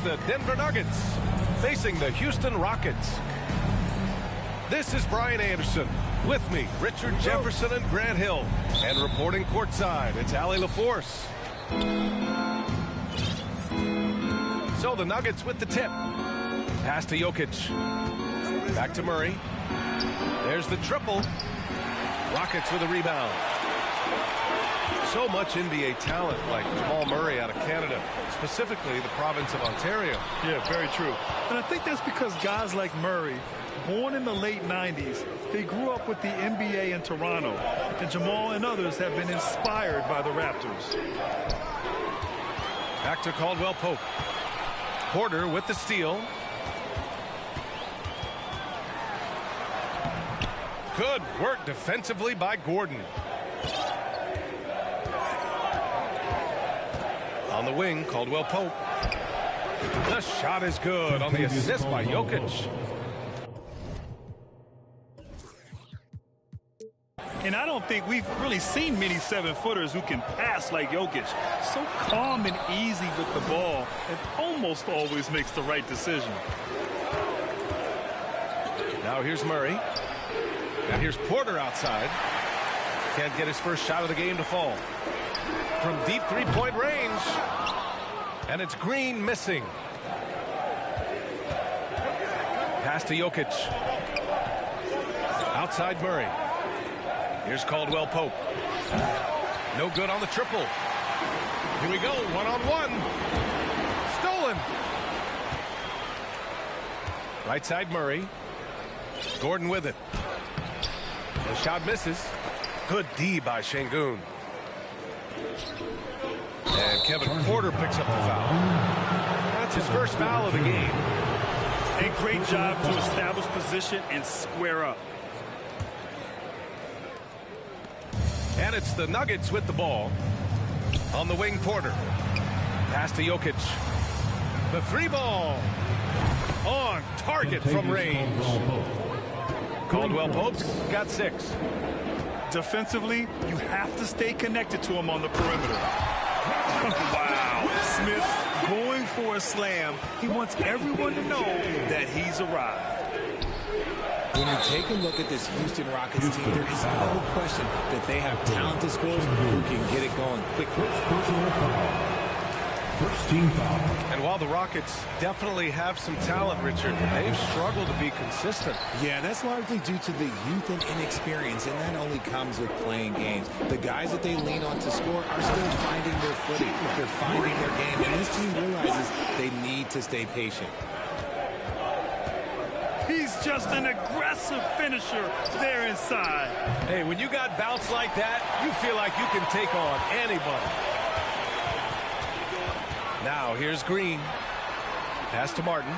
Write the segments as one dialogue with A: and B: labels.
A: the Denver Nuggets facing the Houston Rockets. This is Brian Anderson. With me, Richard Jefferson and Grant Hill. And reporting courtside, it's Allie LaForce. So the Nuggets with the tip. Pass to Jokic. Back to Murray. There's the triple. Rockets with a rebound. So much NBA talent like Jamal Murray out of Canada, specifically the province of Ontario.
B: Yeah, very true. And I think that's because guys like Murray, born in the late 90s, they grew up with the NBA in Toronto. And Jamal and others have been inspired by the Raptors.
A: Back to Caldwell Pope. Porter with the steal. Good work defensively by Gordon. On the wing, Caldwell Pope. The shot is good on the assist by Jokic.
B: And I don't think we've really seen many 7-footers who can pass like Jokic. So calm and easy with the ball, and almost always makes the right decision.
A: Now here's Murray. And here's Porter outside. Can't get his first shot of the game to fall. From deep three-point range. And it's Green missing. Pass to Jokic. Outside Murray. Here's Caldwell Pope. No good on the triple. Here we go, one-on-one. Stolen. Right side Murray. Gordon with it. The shot misses. Good D by Şengün. And Kevin Porter picks up the foul. That's his first foul of the game.
B: A great job to establish position and square up.
A: And it's the Nuggets with the ball. On the wing, Porter. Pass to Jokic. The three ball. On target from range. Caldwell Pope's got 6.
B: Defensively, you have to stay connected to him on the perimeter. Wow. Smith going for a slam. He wants everyone to know that he's arrived.
C: When you take a look at this Houston Rockets team, there is no question that they have talented scorers who can get it going quickly.
D: First team foul.
A: And while the Rockets definitely have some talent, Richard, they've struggled to be consistent.
C: Yeah, that's largely due to the youth and inexperience, and that only comes with playing games. The guys that they lean on to score are still finding their footing. They're finding their game, and this team realizes they need to stay patient.
B: He's just an aggressive finisher there inside.
A: Hey, when you got bouts like that, you feel like you can take on anybody. Now, here's Green. Pass to Martin.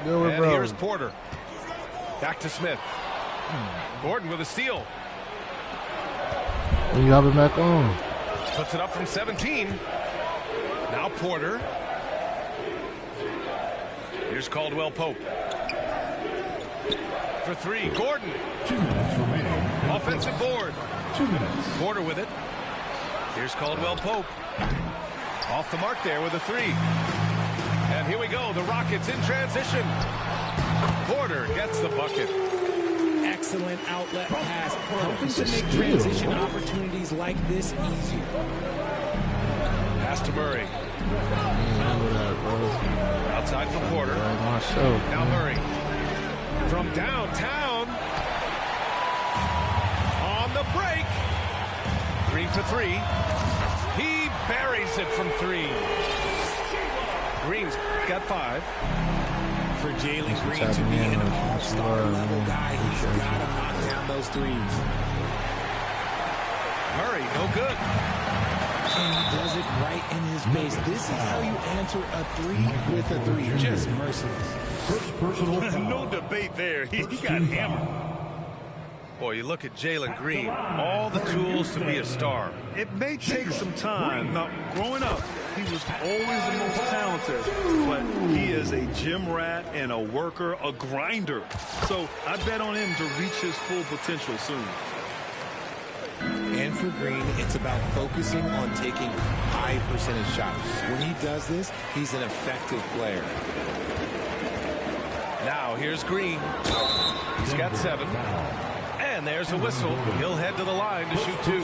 A: And here's Porter. Back to Smith. Gordon with a steal.
E: You got it back on.
A: Puts it up from 17. Now Porter. Here's Caldwell Pope. For 3, Gordon.
D: 2 minutes remaining.
A: Offensive board.
D: 2 minutes.
A: Porter with it. Here's Caldwell Pope. Off the mark there with a 3. And here we go, the Rockets in transition. Porter gets the bucket.
C: Excellent outlet pass, helping to make transition opportunities like this easier.
A: Pass to Murray. Outside for Porter. Now Murray. From downtown. On the break. Green for 3. He buries it from 3. Green's got 5.
C: For Jalen Green to be an all-star level guy, he's got to knock down those threes.
A: Murray, no good.
C: And he does it right in his face. This is how you answer a 3 with a 3. Just merciless.
D: First personal foul.
B: No debate there. He got hammered.
A: Boy, you look at Jalen Green, all the tools to be a star.
B: It may take some time. Now, growing up, he was always the most talented, but he is a gym rat and a worker, a grinder. So I bet on him to reach his full potential soon.
C: And for Green, it's about focusing on taking high percentage shots. When he does this, he's an effective player.
A: Now here's Green. He's got 7. And there's a whistle. He'll head to the line to shoot 2.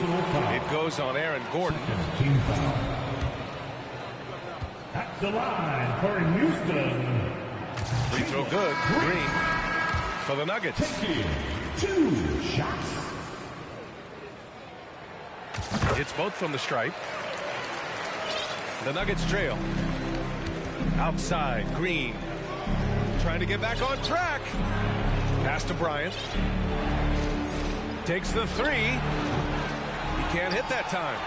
A: It goes on Aaron Gordon.
D: Team foul. At the line for Houston.
A: Free throw good. Green for the Nuggets.
D: 2 shots.
A: It's both from the stripe. The Nuggets trail. Outside, Green. Trying to get back on track. Pass to Bryant. Takes the 3. He can't hit that time.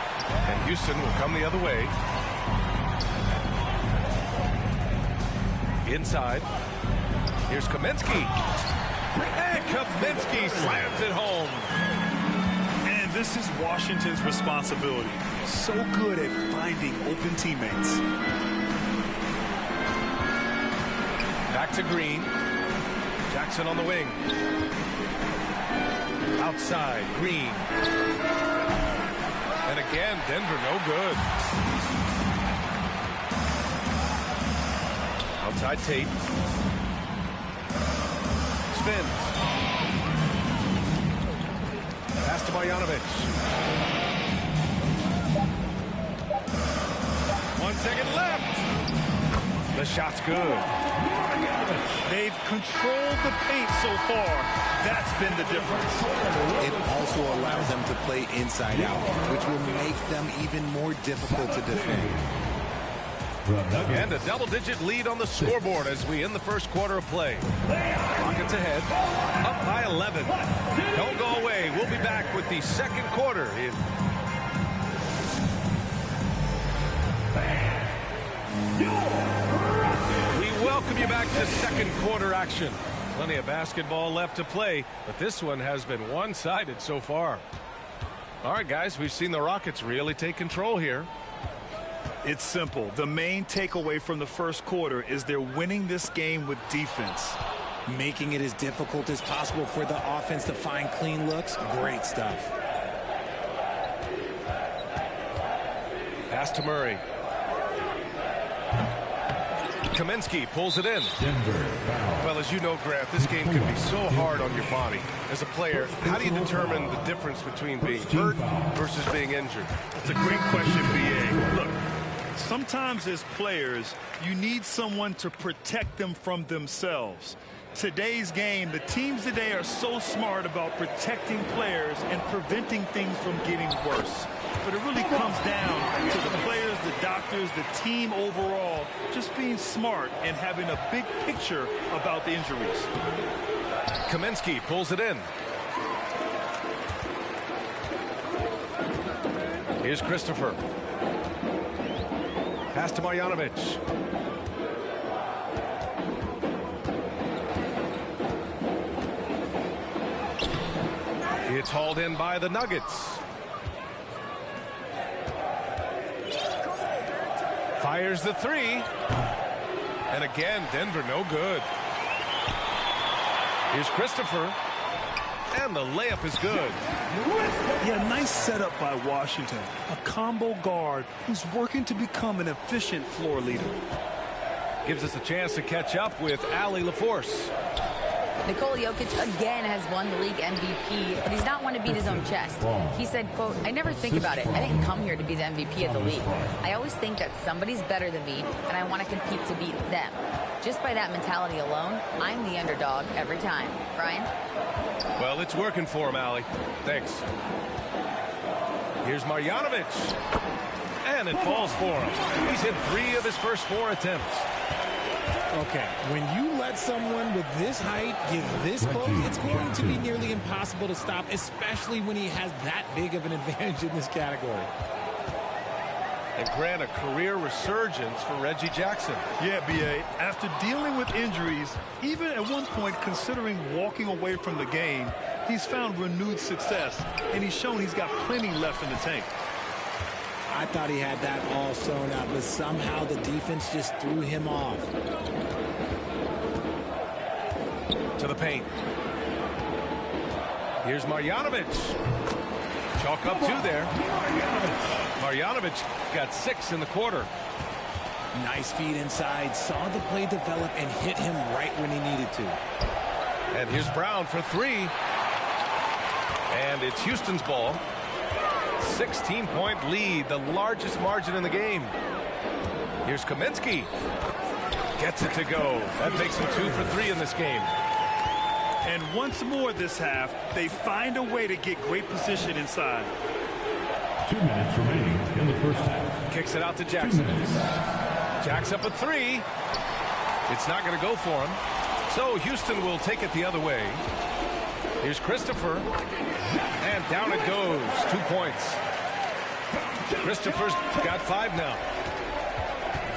A: And Houston will come the other way. Inside. Here's Kaminsky. And Kaminsky slams it home.
B: And this is Washington's responsibility. So good at finding open teammates.
A: Back to Green. Jackson on the wing. Outside, Green. And again, Denver no good. Outside Tate. Spin. Pass to Marjanovic. 1 second left. The shot's good.
B: They've controlled the paint so far. That's been the difference.
C: It also allows them to play inside out, which will make them even more difficult to defend.
A: And a double-digit lead on the scoreboard as we end the first quarter of play. Rockets ahead, up by 11. Don't go away. We'll be back with the second quarter. We welcome you back to second quarter action. Plenty of basketball left to play, but this one has been one-sided so far. All right, guys, we've seen the Rockets really take control here.
B: It's simple. The main takeaway from the first quarter is they're winning this game with defense.
C: Making it as difficult as possible for the offense to find clean looks. Great stuff.
A: Pass to Murray. Kaminsky pulls it in. Well, as you know, Grant, this game can be so hard on your body. As a player, how do you determine the difference between being hurt versus being injured?
B: It's a great question, B.A. Look, sometimes as players, you need someone to protect them from themselves. Today's game, the teams today are so smart about protecting players and preventing things from getting worse. But it really comes down to the players, the doctors, the team overall, just being smart and having a big picture about the injuries.
A: Kaminsky pulls it in. Here's Christopher. Pass to Marjanovic. It's hauled in by the Nuggets. Fires the 3. And again, Denver no good. Here's Christopher. And the layup is good.
B: Yeah, nice setup by Washington. A combo guard who's working to become an efficient floor leader.
A: Gives us a chance to catch up with Allie LaForce.
E: Nikola Jokic again has won the league MVP, but he's not one to beat his own chest. He said, quote, "I never think about it. I didn't come here to be the MVP of the league. I always think that somebody's better than me, and I want to compete to beat them. Just by that mentality alone, I'm the underdog every time." Brian?
A: Well, it's working for him, Allie. Thanks. Here's Marjanovic. And it falls for him. He's hit 3 of his first 4 attempts.
C: Okay, when you let someone with this height get this close, it's going to be nearly impossible to stop, especially when he has that big of an advantage in this category.
A: And Grant, a career resurgence for Reggie Jackson.
B: Yeah, B.A., after dealing with injuries, even at one point considering walking away from the game, he's found renewed success, and he's shown he's got plenty left in the tank.
C: I thought he had that all sewn up, but somehow the defense just threw him off.
A: To the paint. Here's Marjanovic. Chalk up 2 there. Marjanovic got 6 in the quarter.
C: Nice feed inside. Saw the play develop and hit him right when he needed to.
A: And here's Brown for 3. And it's Houston's ball. 16-point lead, the largest margin in the game. Here's Kaminsky. Gets it to go. That makes him 2 for 3 in this game.
B: And once more this half, they find a way to get great position inside.
D: 2 minutes remaining in the first half.
A: Kicks it out to Jackson. Jack's up a 3. It's not going to go for him. So Houston will take it the other way. Here's Christopher. And down it goes. 2 points. Christopher's got 5 now.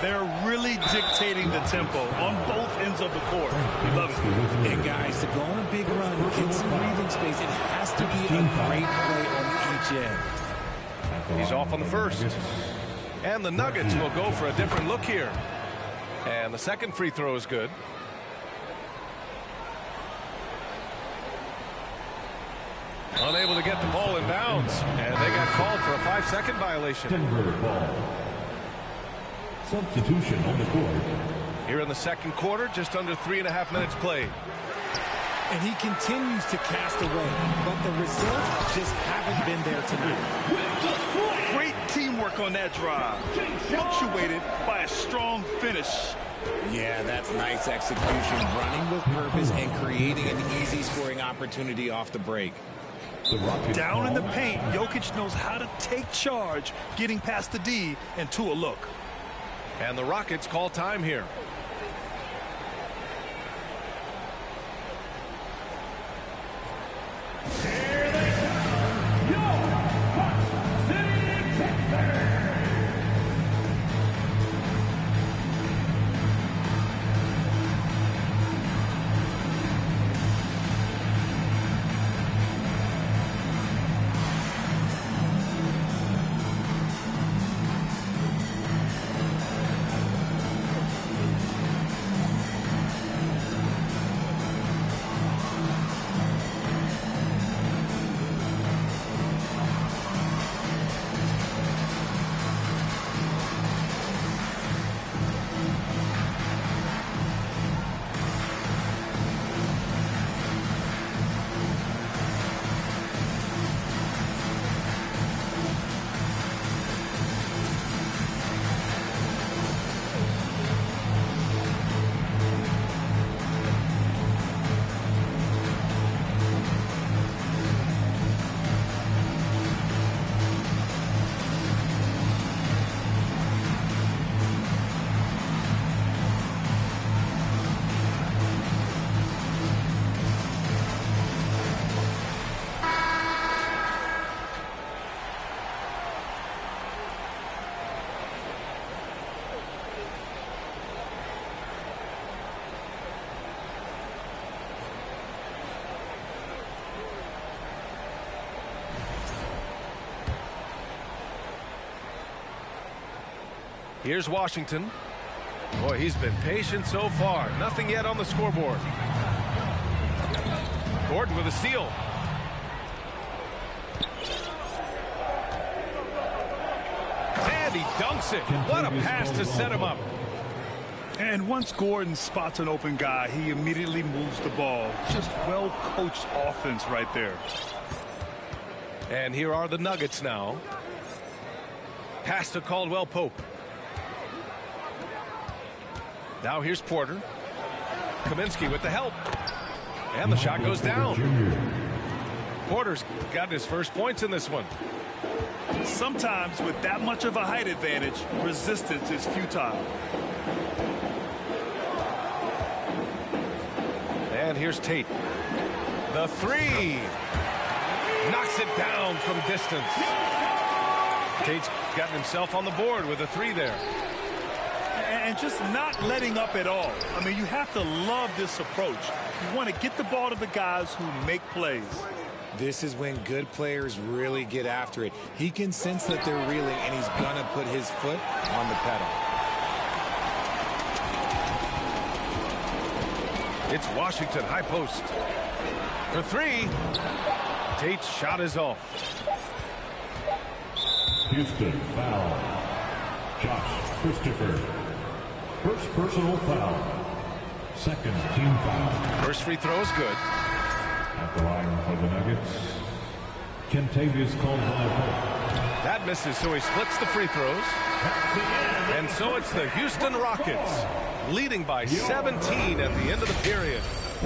B: They're really dictating the tempo on both ends of the court. We love it.
C: And guys, to go on a big run, get some breathing space, it has to be a great play on each end.
A: He's off on the first. And the Nuggets will go for a different look here. And the second free throw is good. Unable to get the ball in bounds. And they got called for a 5-second violation.
D: Denver ball. Substitution on the court.
A: Here in the second quarter, just under 3.5 minutes played.
C: And he continues to cast away, but the results just haven't been there tonight.
B: Great teamwork on that drive. Punctuated by a strong finish.
C: Yeah, that's nice execution, running with purpose and creating an easy scoring opportunity off the break.
B: Down in the paint, Jokic knows how to take charge, getting past the D and to a look.
A: And the Rockets call time here.
D: Here they come. Your Hot City Thunder.
A: Here's Washington. Boy, he's been patient so far. Nothing yet on the scoreboard. Gordon with a steal. And he dunks it. What a pass to set him up.
B: And once Gordon spots an open guy, he immediately moves the ball. Just well-coached offense right there.
A: And here are the Nuggets now. Pass to Caldwell Pope. Now here's Porter. Kaminsky with the help. And the shot goes down. Porter's got his first points in this one.
B: Sometimes with that much of a height advantage, resistance is futile.
A: And here's Tate. The three. Knocks it down from distance. Tate's gotten himself on the board with a three there.
B: And just not letting up at all. I mean, you have to love this approach. You want to get the ball to the guys who make plays.
C: This is when good players really get after it. He can sense that they're reeling, and he's going to put his foot on the pedal.
A: It's Washington, high post. For three. Tate's shot is off.
D: Houston, foul. Josh Christopher. First personal foul. Second team foul.
A: First free throw is good.
D: At the line for the Nuggets, Kentavious Caldwell-Pope.
A: That misses, so he splits the free throws. And so it's the Houston Rockets leading by 17 at the end of the period.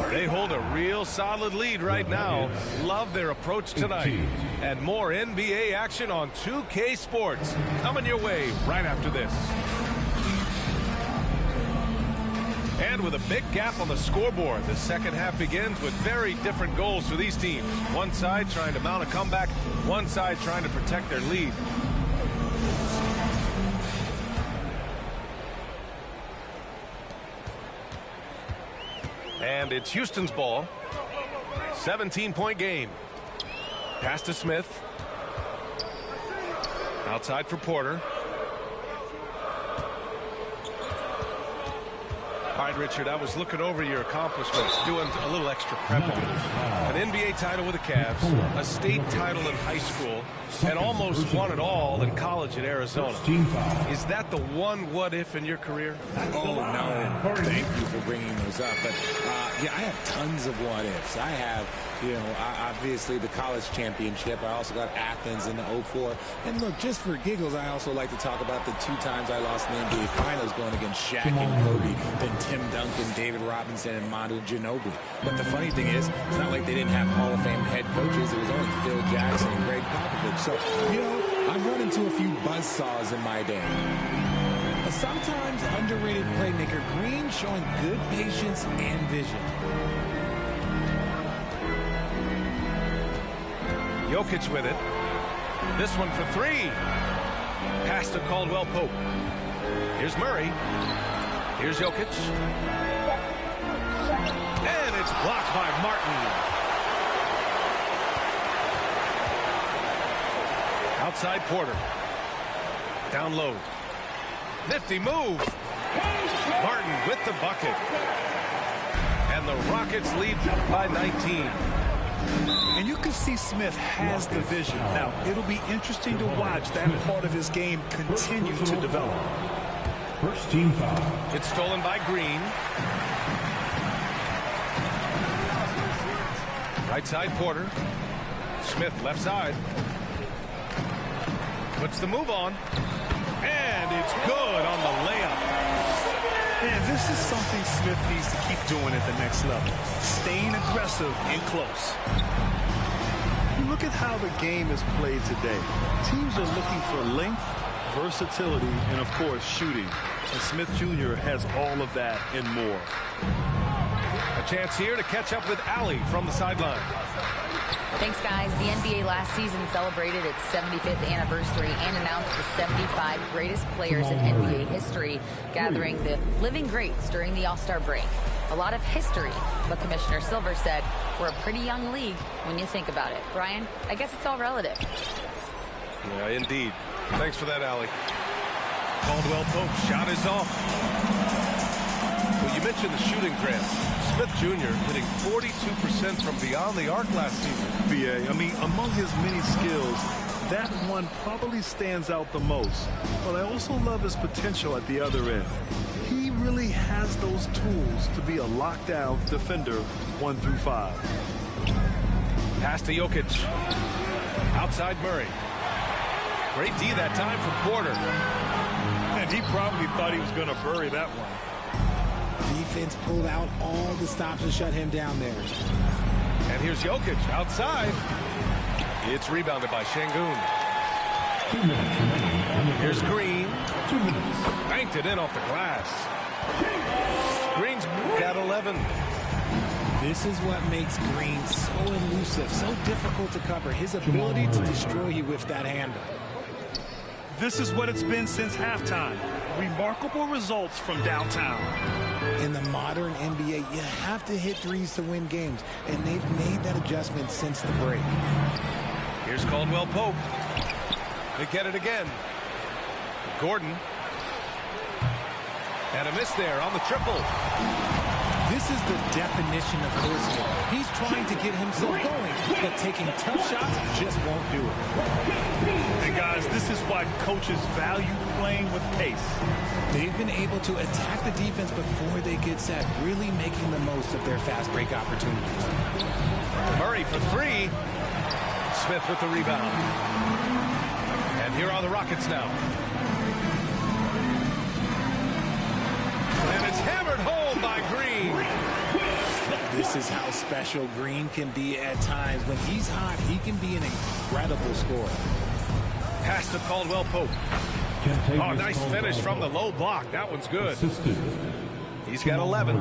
A: They hold a real solid lead right now. Love their approach tonight. And more NBA action on 2K Sports coming your way right after this. And with a big gap on the scoreboard, the second half begins with very different goals for these teams. One side trying to mount a comeback, one side trying to protect their lead. And it's Houston's ball. 17-point game. Pass to Smith. Outside for Porter. All right, Richard, I was looking over your accomplishments, doing a little extra prep on an NBA title with the Cavs, a state title in high school, and almost won it all in college at Arizona. Is that the one what-if in your career?
C: Oh, no. Thank you for bringing those up. But, yeah, I have tons of what-ifs. I have, obviously the college championship. I also got Athens in the 04. And, look, just for giggles, I also like to talk about the 2 times I lost in the NBA Finals going against Shaq and Kobe, then Tim Duncan, David Robinson, and Manu Ginobili. But the funny thing is, it's not like they didn't have Hall of Fame head coaches. It was only Phil Jackson and Greg Popovich. So, I've run into a few buzzsaws in my day. A sometimes underrated playmaker, Green showing good patience and vision.
A: Jokic with it. This one for 3. Pass to Caldwell-Pope. Here's Murray. Here's Jokic. And it's blocked by Martin. Outside Porter. Down low. Nifty move. Martin with the bucket. And the Rockets lead by 19.
B: And you can see Smith has the vision. Now, it'll be interesting to watch that part of his game continue to develop.
D: First team foul.
A: It's stolen by Green. Right side Porter. Smith left side. Puts the move on. And it's good on the layup.
B: And this is something Smith needs to keep doing at the next level. Staying aggressive and close. You look at how the game is played today. Teams are looking for length, versatility, and, of course, shooting. And Smith Jr. has all of that and more.
A: A chance here to catch up with Allie from the sideline.
E: Thanks, guys. The NBA last season celebrated its 75th anniversary and announced the 75 greatest players in NBA history, gathering the living greats during the All-Star break. A lot of history, but Commissioner Silver said we're a pretty young league when you think about it. Brian, I guess it's all relative.
A: Yeah, indeed. Thanks for that, Allie. Caldwell-Pope shot is off. Well, you mentioned the shooting grant. Smith Jr. hitting 42% from beyond the arc last season.
B: BA, I mean, among his many skills, that one probably stands out the most. But I also love his potential at the other end. He really has those tools to be a lockdown defender 1 through 5.
A: Pass to Jokic. Outside Murray. Great D that time from Porter.
B: And he probably thought he was going to bury that one.
C: Defense pulled out all the stops to shut him down there.
A: And here's Jokic outside. It's rebounded by Şengün.
D: 2 minutes remaining.
A: Here's Green.
D: 2 minutes.
A: Banked it in off the glass. Green's got 11.
C: This is what makes Green so elusive, so difficult to cover. His ability to destroy you with that handle.
B: This is what it's been since halftime. Remarkable results from downtown.
C: In the modern NBA, you have to hit threes to win games, and they've made that adjustment since the break.
A: Here's Caldwell-Pope. They get it again. Gordon. And a miss there on the triple.
C: This is the definition of forcing it. He's trying to get himself going, but taking tough shots just won't do it.
B: And guys, this is why coaches value playing with pace.
C: They've been able to attack the defense before they get set, really making the most of their fast break opportunities.
A: Murray for three. Smith with the rebound. And here are the Rockets now. And it's hammered home by Green.
C: This is how special Green can be at times. When he's hot, he can be an incredible scorer.
A: Pass to Caldwell Pope. Oh, nice finish from the low block. That one's good. He's got 11.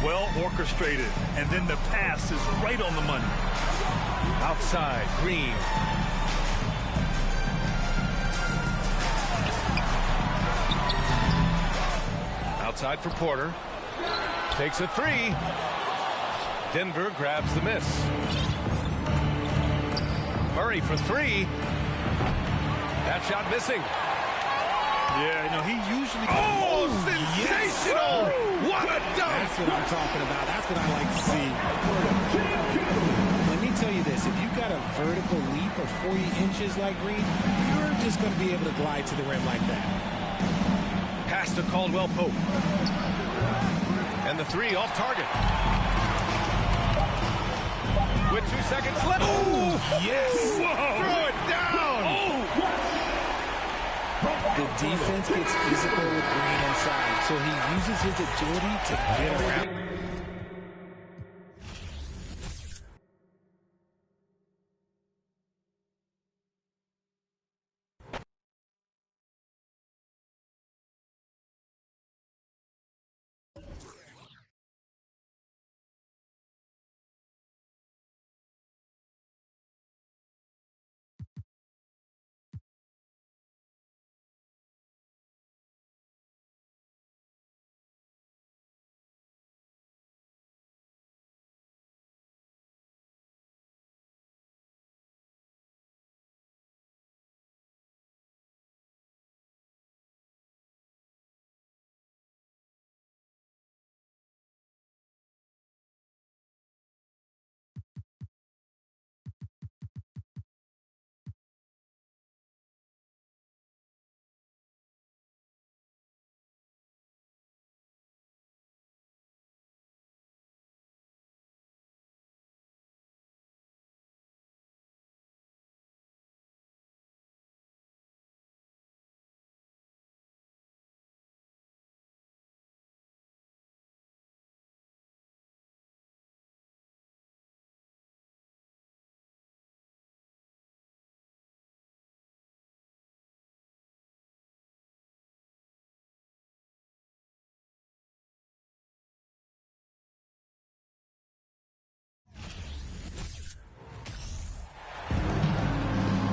B: Well orchestrated, and then the pass is right on the money.
A: Outside, Green. Outside for Porter. Takes a three. Denver grabs the miss. Murray for three. That shot missing.
B: Yeah, you know, he usually...
A: Oh, sensational!
C: Yes.
A: What a dunk!
C: That's what I'm talking about. That's what I like to see. Let me tell you this. If you've got a vertical leap of 40 inches like Green, you're just going to be able to glide to the rim like that.
A: Pass to Caldwell Pope. And the three off target. With 2 seconds left. Oh,
C: yes!
A: Whoa. Throw it down!
B: Oh.
C: The defense gets physical with Green inside, so he uses his agility to get around.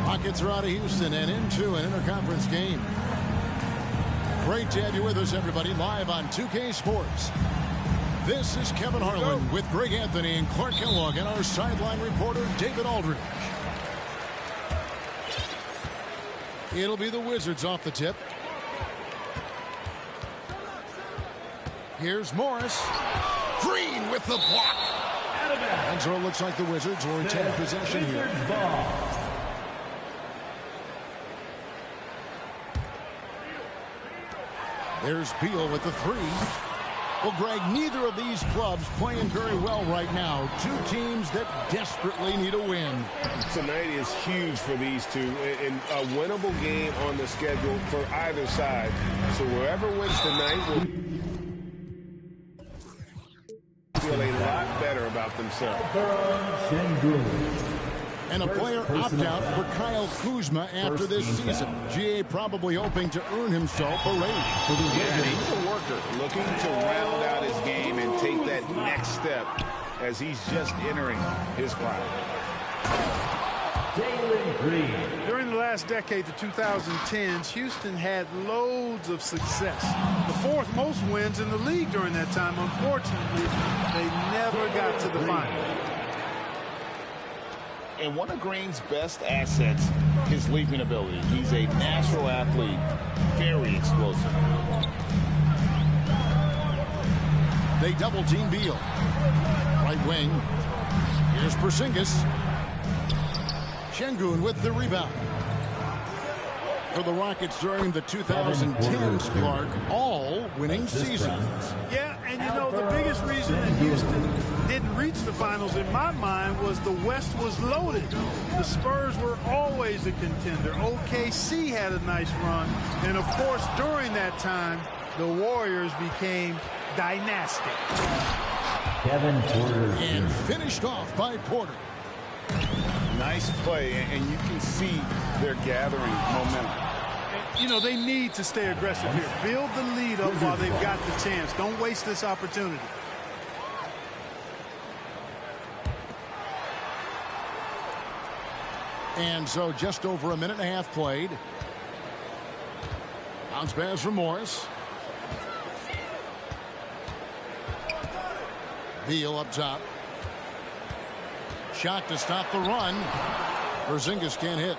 F: Rockets are out of Houston and into an interconference game. Great to have you with us, everybody, live on 2K Sports. This is Kevin Harlan with Greg Anthony and Clark Kellogg and our sideline reporter, David Aldridge. It'll be the Wizards off the tip. Here's Morris. Green with the block. And so it looks like the Wizards will retain possession here. There's Beal with the three. Well, Greg, neither of these clubs playing very well right now. Two teams that desperately need a win.
G: Tonight is huge for these two, and a winnable game on the schedule for either side. So whoever wins tonight will feel a lot better about themselves.
F: And a player opt-out for Kyle Kuzma after this season. GA probably hoping to earn himself a raise.
G: Yeah, he's a worker looking to round out his game and take that next step as he's just entering his prime.
H: Jalen Green.
I: During the last decade, the 2010s, Houston had loads of success. The fourth most wins in the league during that time. Unfortunately, they never got to the final.
G: And one of Green's best assets, his leaping ability. He's a natural athlete, very explosive.
F: They double team Beal. Right wing. Here's Porzingis. Şengün with the rebound. For the Rockets during the 2010s, Clark, all winning seasons.
I: Yeah, and you know, the biggest reason that Houston didn't reach the finals in my mind was the West was loaded. The Spurs were always a contender. OKC had a nice run. And, of course, during that time, the Warriors became dynastic.
F: And finished off by Porter.
G: Nice play, and you can see they're gathering momentum.
I: You know, they need to stay aggressive here. Build the lead up while they've got the chance. Don't waste this opportunity.
F: And so just over a minute and a half played. Bounce pass from Morris. Beal up top. Shot to stop the run. Porzingis can't hit.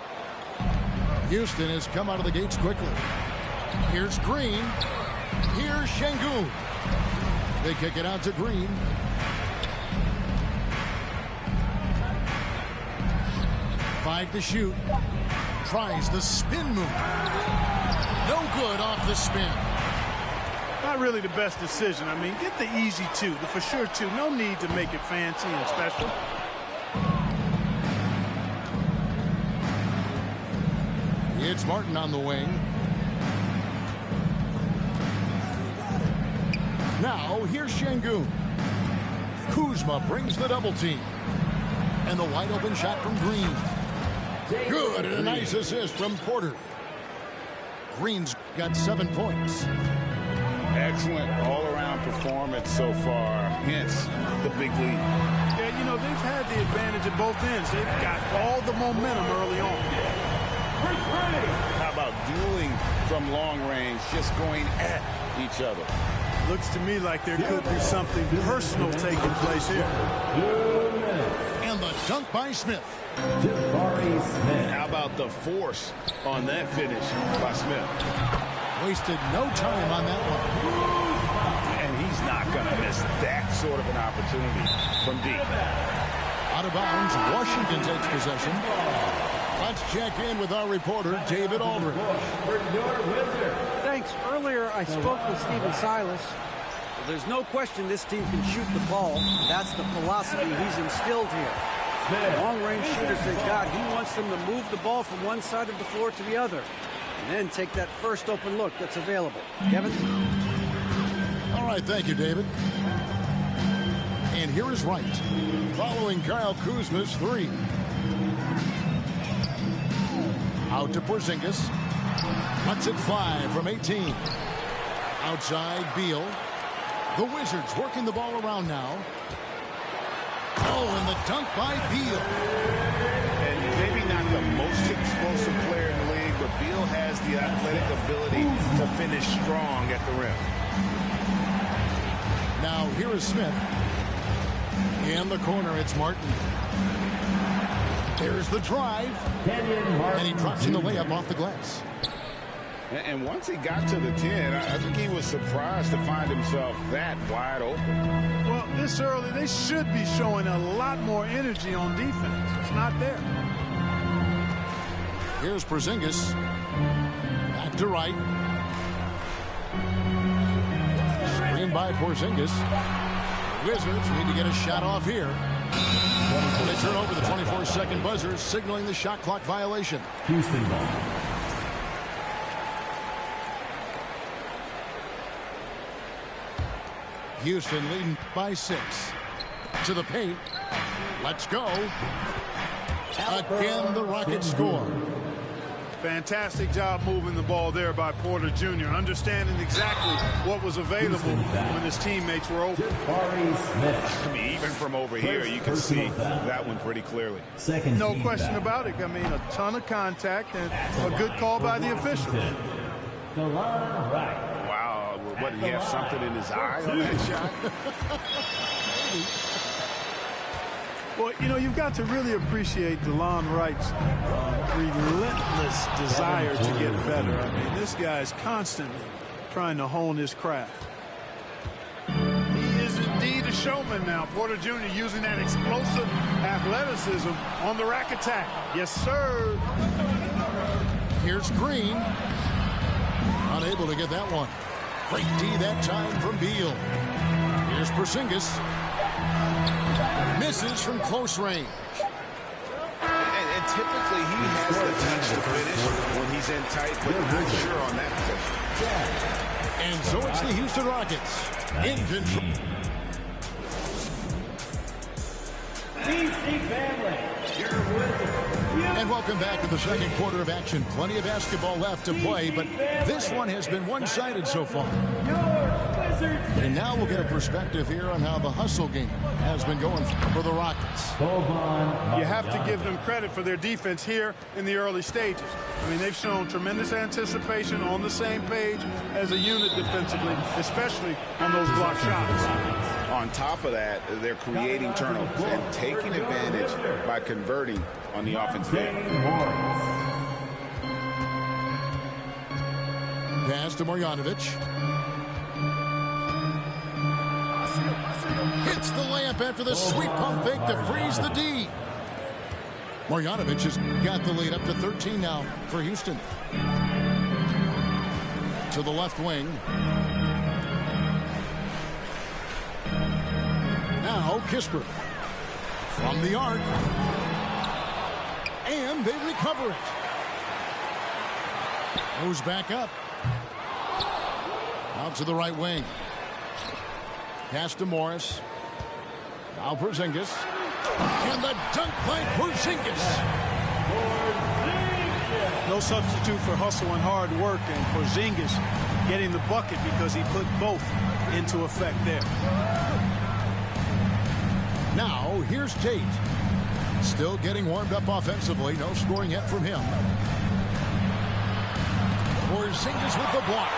F: Houston has come out of the gates quickly. Here's Green. Here's Şengün. They kick it out to Green. Five to shoot. Tries the spin move. No good off the spin.
I: Not really the best decision. I mean, get the easy two, the for sure two. No need to make it fancy and special.
F: It's Martin on the wing. Now, here's Şengün. Kuzma brings the double team. And the wide open shot from Green. Good, and a nice assist from Porter. Green's got 7 points.
G: Excellent all-around performance so far. Hence the big lead.
I: Yeah, you know, they've had the advantage at both ends. They've got all the momentum early on.
G: How about dueling from long range, just going at each other?
I: Looks to me like there could be something personal taking place here.
F: And the dunk by Smith.
G: How about the force on that finish by Smith?
F: Wasted no time on that one.
G: And he's not going to miss that sort of an opportunity from deep.
F: Out of bounds, Washington takes possession. Let's check in with our reporter, David Aldridge.
H: Thanks. Earlier, I spoke with Stephen Silas. Well, there's no question this team can shoot the ball. That's the philosophy he's instilled here. The long-range shooters they've got, he wants them to move the ball from one side of the floor to the other, and then take that first open look that's available. Kevin?
F: All right, thank you, David. And here is Wright, following Kyle Kuzma's three. Out to Porzingis. Lets it fly from 18. Outside, Beal. The Wizards working the ball around now. Oh, and the dunk by Beal.
G: And maybe not the most explosive player in the league, but Beal has the athletic ability to finish strong at the rim.
F: Now, here is Smith. In the corner, it's Martin. There's the drive. And he drops in the layup off the glass.
G: And once he got to the 10, I think he was surprised to find himself that wide open.
I: Well, this early, they should be showing a lot more energy on defense. It's not there.
F: Here's Porzingis. Back to Wright. Screen by Porzingis. The Wizards need to get a shot off here. They turn over the 24-second buzzer, signaling the shot clock violation.
D: Houston ball.
F: Houston leading by 6. To the paint. Let's go. Again, the Rockets score.
I: Fantastic job moving the ball there by Porter Jr., understanding exactly what was available when his teammates were open.
G: I mean, even from over here, you can see that one pretty clearly.
I: No question about it. I mean, a ton of contact and a good call by the official.
G: Wow, what, did he have something in his eye on that shot?
I: Well, you know, you've got to really appreciate DeLon Wright's relentless desire to get better. I mean, this guy's constantly trying to hone his craft. He isn't Now, Porter Jr. using that explosive athleticism on the rack attack. Yes, sir.
F: Here's Green. Unable to get that one. Great D that time from Beal. Here's Porzingis. Misses from close range.
G: And typically he has the touch to finish when he's in tight, but not sure on that possession.
F: And so it's the Houston Rockets in control. And welcome back to the second quarter of action. Plenty of basketball left to play, but this one has been one-sided so far. And now we'll get a perspective here on how the hustle game has been going for the Rockets.
I: You have to give them credit for their defense here in the early stages. I mean, they've shown tremendous anticipation, on the same page as a unit defensively, especially on those block shots.
G: On top of that, they're creating turnovers and taking advantage by converting on the offensive end.
F: Pass to Marjanovic. Hits the layup after the sweep pump fake to freeze the D. Marjanovic has got the lead up to 13 now for Houston. To the left wing. Now Kisper from the arc. And they recover it. Goes back up. Out to the right wing. Pass to Morris. Now Porzingis. And the dunk by Porzingis.
I: No substitute for hustle and hard work, and Porzingis getting the bucket because he put both into effect there.
F: Now here's Tate. Still getting warmed up offensively. No scoring yet from him. Porzingis with the block.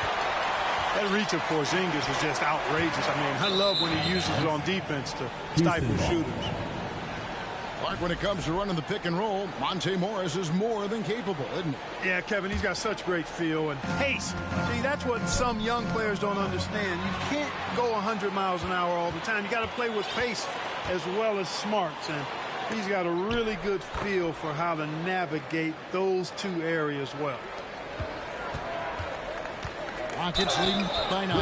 I: That reach of Porzingis is just outrageous. I mean, I love when he uses it on defense to stifle shooters.
F: Clark, when it comes to running the pick and roll, Monte Morris is more than capable, isn't he?
I: Yeah, Kevin, he's got such great feel and pace. See, that's what some young players don't understand. You can't go 100 miles an hour all the time. You got to play with pace as well as smarts, and he's got a really good feel for how to navigate those two areas well.
F: Rockets leading by 9.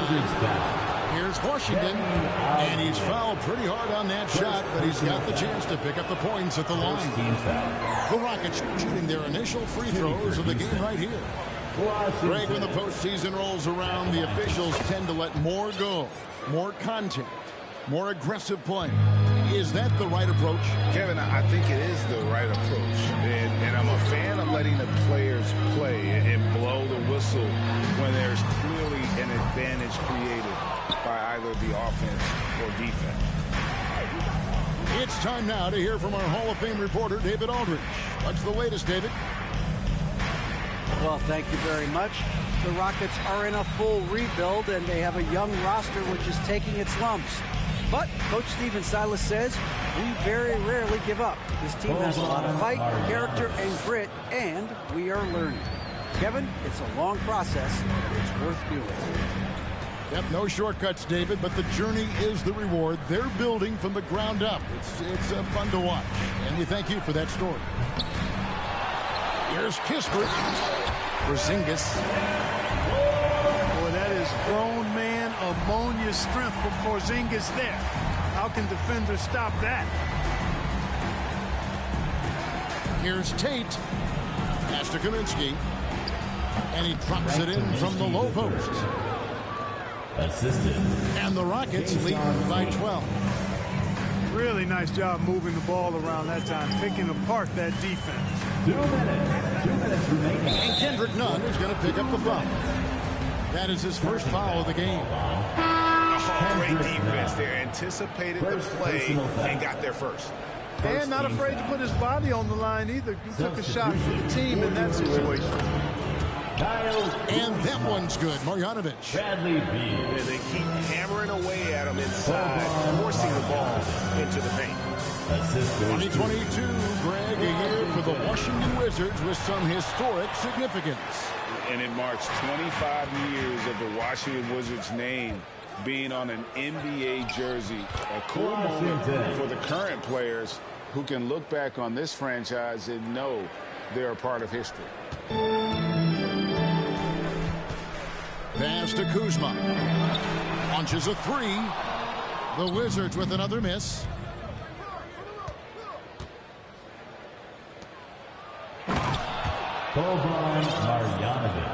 F: Here's Washington, and he's fouled pretty hard on that shot, but he's got the chance to pick up the points at the line. The Rockets shooting their initial free throws of the game right here. Greg, when the postseason rolls around, the officials tend to let more go, more contact, more aggressive play. Is that the right approach?
G: Kevin, I think it is the right approach. And I'm a fan of letting the players play and blow the whistle when there's clearly an advantage created by either the offense or defense.
F: It's time now to hear from our Hall of Fame reporter, David Aldridge. What's the latest, David?
H: Well, thank you very much. The Rockets are in a full rebuild, and they have a young roster which is taking its lumps. But Coach Stephen Silas says we very rarely give up. This team has a lot of fight, character, and grit, and we are learning. Kevin, it's a long process, but it's worth doing.
F: Yep, no shortcuts, David, but the journey is the reward. They're building from the ground up. It's fun to watch, and we thank you for that story. Here's Kisper. Porzingis.
I: Boy, that is grown man ammonia strength from Porzingis there. How can defenders stop that?
F: Here's Tate. Pass to Kaminsky. And he drops it in from the low post.
D: Assisted.
F: And the Rockets lead by 12.
I: Really nice job moving the ball around that time, picking apart that defense.
D: 2 minutes remaining.
F: And Kendrick Nunn is going to pick up the foul. That is his first foul of the game.
G: Oh, great defense there. Anticipated the play and got there first.
I: And not afraid to put his body on the line either. He took a shot for the team in that situation.
F: And that one's good. Marjanovic.
D: Bradley Beal.
G: And they keep hammering away at him inside, forcing the ball into the paint.
F: 2022, Greg, a year for the Washington Wizards with some historic significance.
G: And it marks 25 years of the Washington Wizards' name being on an NBA jersey. A cool moment for the current players who can look back on this franchise and know they're a part of history.
F: Pass to Kuzma. Launches a three. The Wizards with another miss.
D: Boban Marjanovic.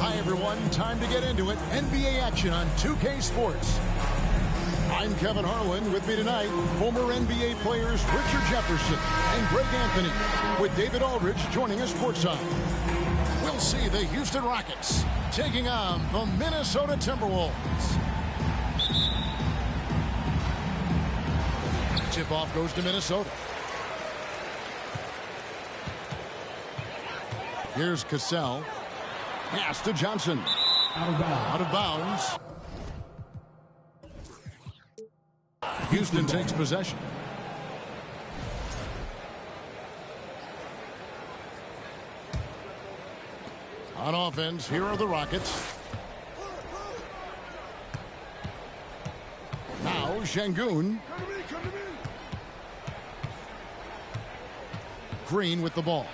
F: Hi, everyone. Time to get into it. NBA action on 2K Sports. I'm Kevin Harlan. With me tonight, former NBA players Richard Jefferson and Greg Anthony, with David Aldridge joining us courtside. We'll see the Houston Rockets taking on the Minnesota Timberwolves. Tip-off goes to Minnesota. Here's Cassell. Pass to Johnson. Out of bounds. Houston takes possession. On offense, here are the Rockets. Now Şengün. Green with the ball.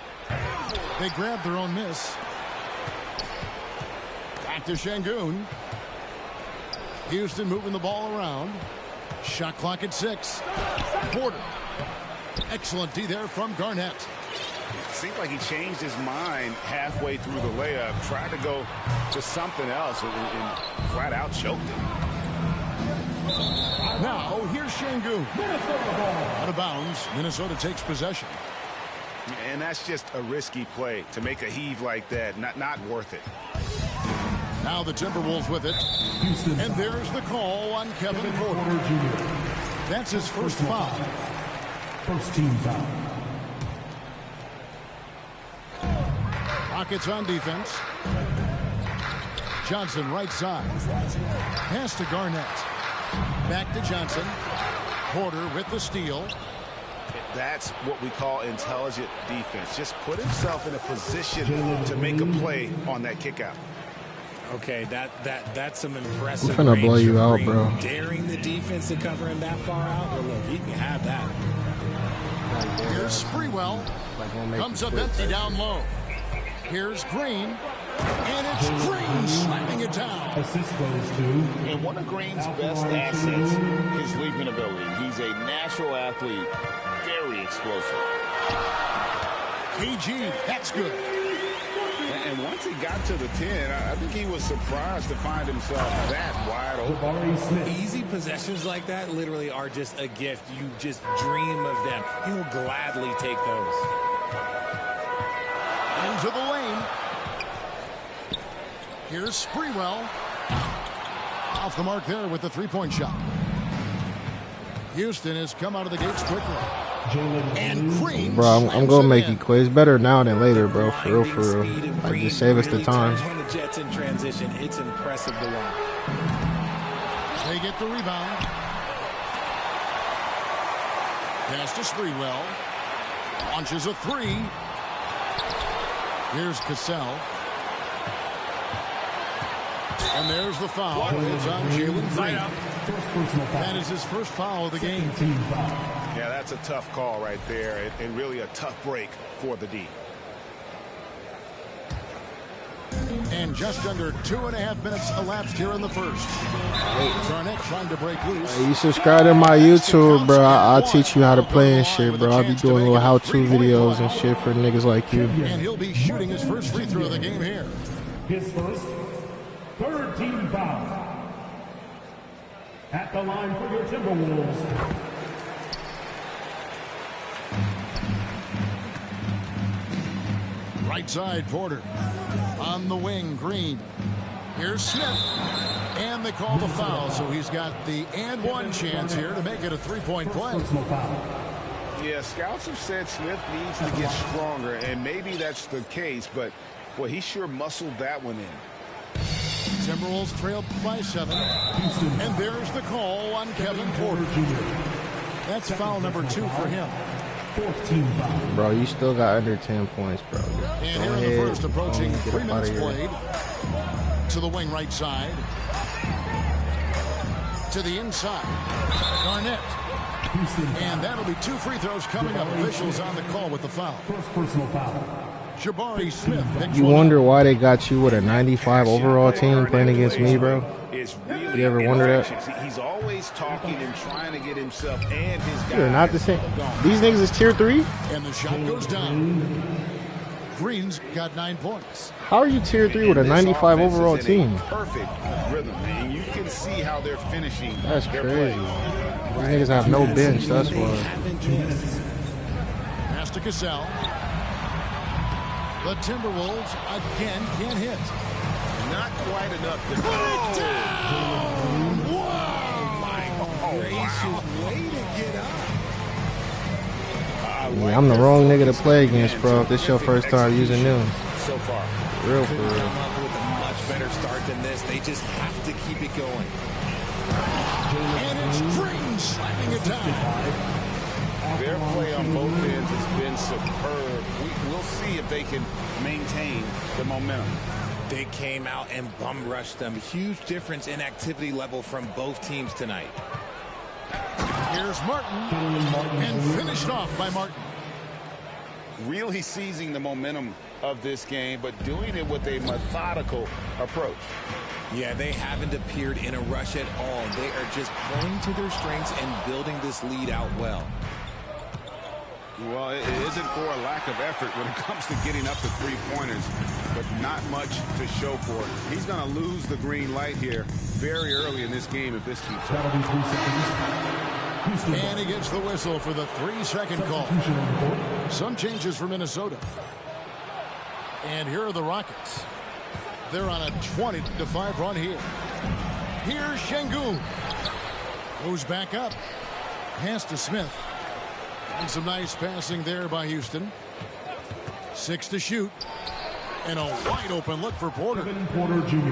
F: They grab their own miss. Back to Şengün. Houston moving the ball around. Shot clock at 6. Porter. Excellent D there from Garnett.
G: It seemed like he changed his mind halfway through the layup, tried to go to something else, and flat out choked it.
F: Now here's Şengün. Out of bounds. Minnesota takes possession.
G: And that's just a risky play to make a heave like that. Not worth it.
F: Now the Timberwolves with it. And there's the call on Kevin Porter. That's his first foul.
D: First team foul.
F: Rockets on defense. Johnson right side. Pass to Garnett. Back to Johnson. Porter with the steal.
G: That's what we call intelligent defense. Just put himself in a position to make a play on that kick out.
C: Okay, that's some impressive.
J: I'm trying to blow you out, bro.
C: Daring the defense to cover him that far out. Well, look, he can have that.
F: Here's Sprewell. Comes up empty down low. Here's Green. And it's Green slamming it down.
D: Assist goes to.
G: And one of Green's best assets, his leaping ability. He's a natural athlete, very explosive.
F: KG, that's good.
G: And once he got to the 10, I think he was surprised to find himself that wide open.
C: Easy possessions like that literally are just a gift. You just dream of them. He'll gladly take those.
F: Into the lane. Here's Sprewell. Off the mark there with the three-point shot. Houston has come out of the gates quickly. And Green,
J: bro, I'm gonna make you quit. It's better now than later, bro. For real, for real. Like, just save us the time.
C: On the Jets in transition, it's impressive to watch.
F: They get the rebound. Pass to Sprewell. Launches a three. Here's Cassell. And there's the foul. It's on Jalen Green. That is his first foul of the game.
G: Yeah, that's a tough call right there, and really a tough break for the D.
F: And just under 2.5 minutes elapsed here in the first. Garnett trying to break loose.
J: Hey, you subscribe to my YouTube, bro. I'll teach you how to play and shit, bro. I'll be doing little how-to videos and shit for niggas like you.
F: And he'll be shooting his first free throw of the game here.
D: His first, third team foul. At the line for your Timberwolves.
F: Right side, Porter. On the wing, Green. Here's Smith. And they call the foul, so he's got the and one chance here to make it a three-point play.
G: Yeah, scouts have said Smith needs to get stronger, and maybe that's the case, but, well, he sure muscled that one in.
F: Timberwolves trailed by 7. And there's the call on Kevin Porter. That's foul number 2 for him.
J: Bro, you still got under 10 points, bro.
F: And here in the first, approaching 3 minutes played. To the wing right side. To the inside. Garnett. And that'll be 2 free throws coming up. Officials on the call with the foul.
D: First personal foul.
F: Jabari Smith.
J: You wonder why they got you with a 95 overall team playing against me, bro? You ever wonder that?
G: He's always talking and trying to get himself and his guys.
J: They're not the same. These niggas is tier 3?
F: And the shot goes down. Green's got 9 points.
J: How are you tier 3 with a 95 overall team?
G: Perfect rhythm, and you can see how they're finishing.
J: That's crazy. These niggas have no bench, that's why.
F: Pass to Cassell. The Timberwolves again can't hit.
G: Not quite enough to
F: put it down. Wow!
C: My gracious, way to get up.
J: Yeah, I'm the wrong nigga to play against, bro. If this your first time using them.
G: So far.
J: Real for real.
C: Come up with a much better start than this. They just have to keep it going.
F: And it's Green slapping it down.
G: Their play on both ends has been superb. We'll see if they can maintain the momentum.
C: They came out and bum rushed them. Huge difference in activity level from both teams tonight.
F: Here's Martin. And finished off by Martin.
G: Really seizing the momentum of this game, but doing it with a methodical approach.
C: Yeah, they haven't appeared in a rush at all. They are just playing to their strengths and building this lead out well.
G: Well, it isn't for a lack of effort when it comes to getting up to three-pointers, but not much to show for it. He's going to lose the green light here very early in this game if this keeps up.
F: And he gets the whistle for the 3-second call. Some changes for Minnesota. And here are the Rockets. They're on a 20-5 run here. Here's Şengün. Goes back up. Pass to Smith. And some nice passing there by Houston. 6 to shoot. And a wide open look for Porter.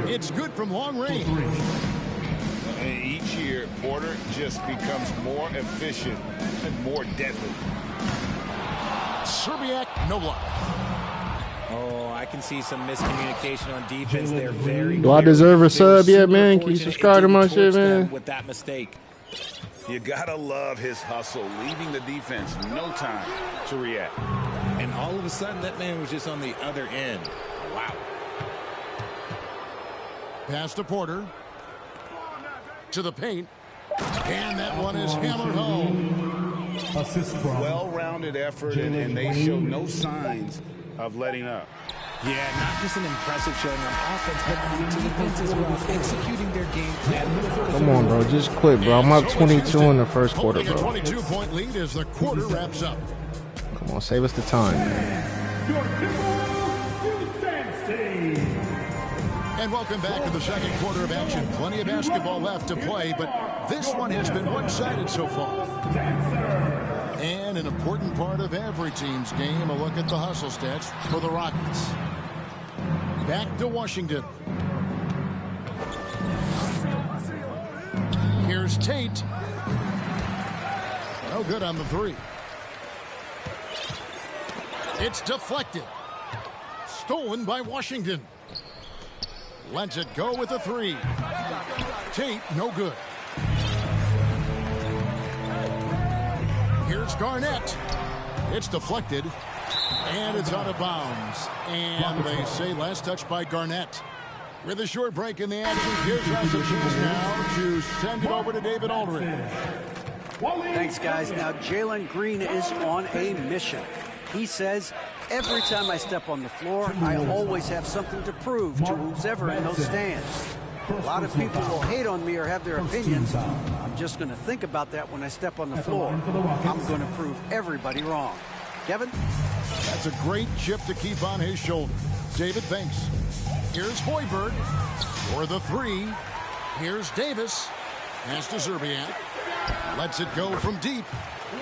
F: It's good from long range.
G: And each year, Porter just becomes more efficient and more deadly.
F: Serbiak, no block.
C: Oh, I can see some miscommunication on defense there.
J: Do I deserve a sub yet, man? Can you subscribe to my shit, man?
C: With that mistake.
G: You gotta love his hustle, leaving the defense no time to react.
C: And all of a sudden, that man was just on the other end. Wow.
F: Pass to Porter. To the paint. And that one is hammered home.
G: Well-rounded effort, and they show no signs of letting up.
C: Yeah, not just an impressive showing on offense, but to defense as well, executing their game plan.
J: Come on, bro. Just quit, bro. I'm up 22 in the first quarter, bro.
F: Holding a 22-point lead as the quarter wraps up.
J: Come on, save us the time, man.
F: And welcome back to the second quarter of action. Plenty of basketball left to play, but this one has been one-sided so far. And an important part of every team's game, a look at the hustle stats for the Rockets. Back to Washington. Here's Tate. No good on the three. It's deflected. Stolen by Washington. Lets it go with a three. Tate, no good. Here's Garnett. It's deflected. And it's out of bounds. And they say last touch by Garnett. With a short break in the action, gives us a chance now to send it over to David Aldridge.
H: Thanks, guys. Now, Jalen Green is on a mission. He says, every time I step on the floor, I always have something to prove to who's ever in those stands. A lot of people will hate on me or have their opinions. I'm just going to think about that when I step on the floor. I'm going to prove everybody wrong. Kevin?
F: That's a great chip to keep on his shoulder. David, thanks. Here's Hoiberg for the three. Here's Davis. Pass to Zerbiak. Lets it go from deep.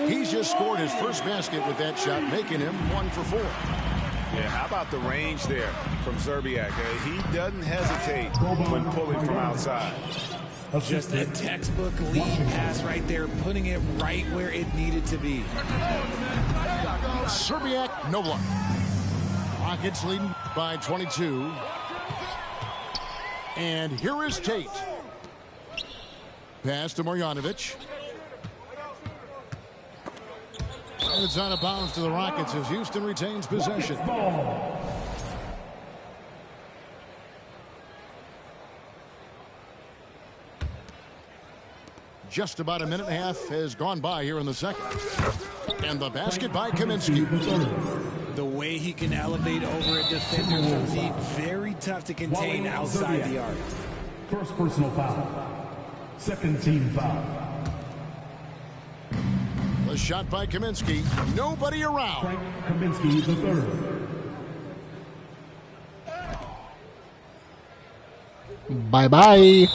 F: He's just scored his first basket with that shot, making him 1 for 4.
G: Yeah, how about the range there from Zerbiak? He doesn't hesitate when pulling from outside.
C: Just a textbook lead pass right there, putting it right where it needed to be.
F: Zerbiak, no luck. Rockets leading by 22. And here is Tate. Pass to Marjanovic. And it's out of bounds to the Rockets as Houston retains possession. Just about a minute and a half has gone by here in the second. And the basket by Kaminsky.
C: The way he can elevate over a defender from deep, very tough to contain outside the arc.
D: First personal foul. Second team foul.
F: The shot by Kaminsky. Nobody around.
D: Frank Kaminsky, the third.
J: Bye-bye.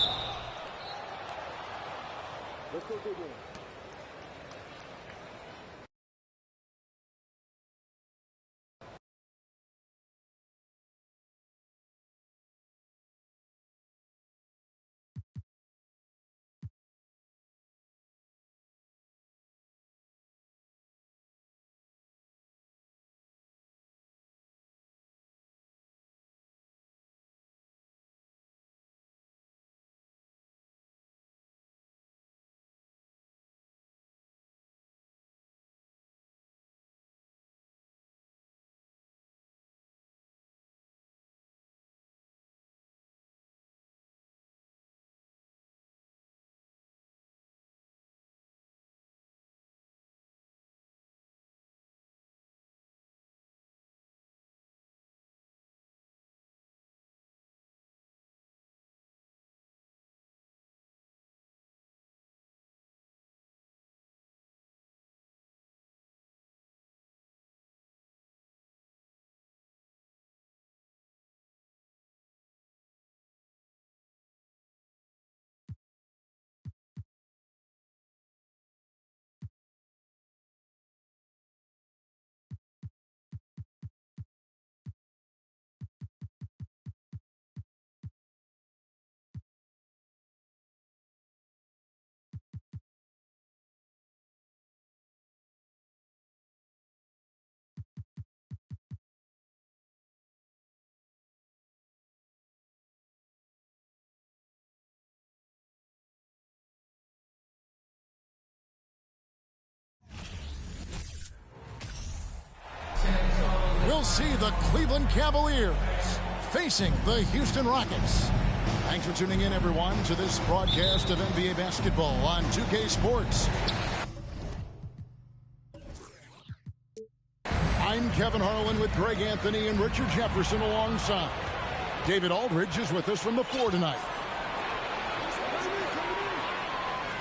J: We'll see the Cleveland Cavaliers facing the Houston Rockets
F: Thanks for tuning in, everyone, to this broadcast of NBA basketball on 2K Sports. I'm Kevin Harlan with Greg Anthony and Richard Jefferson alongside. David Aldridge is with us from the floor tonight.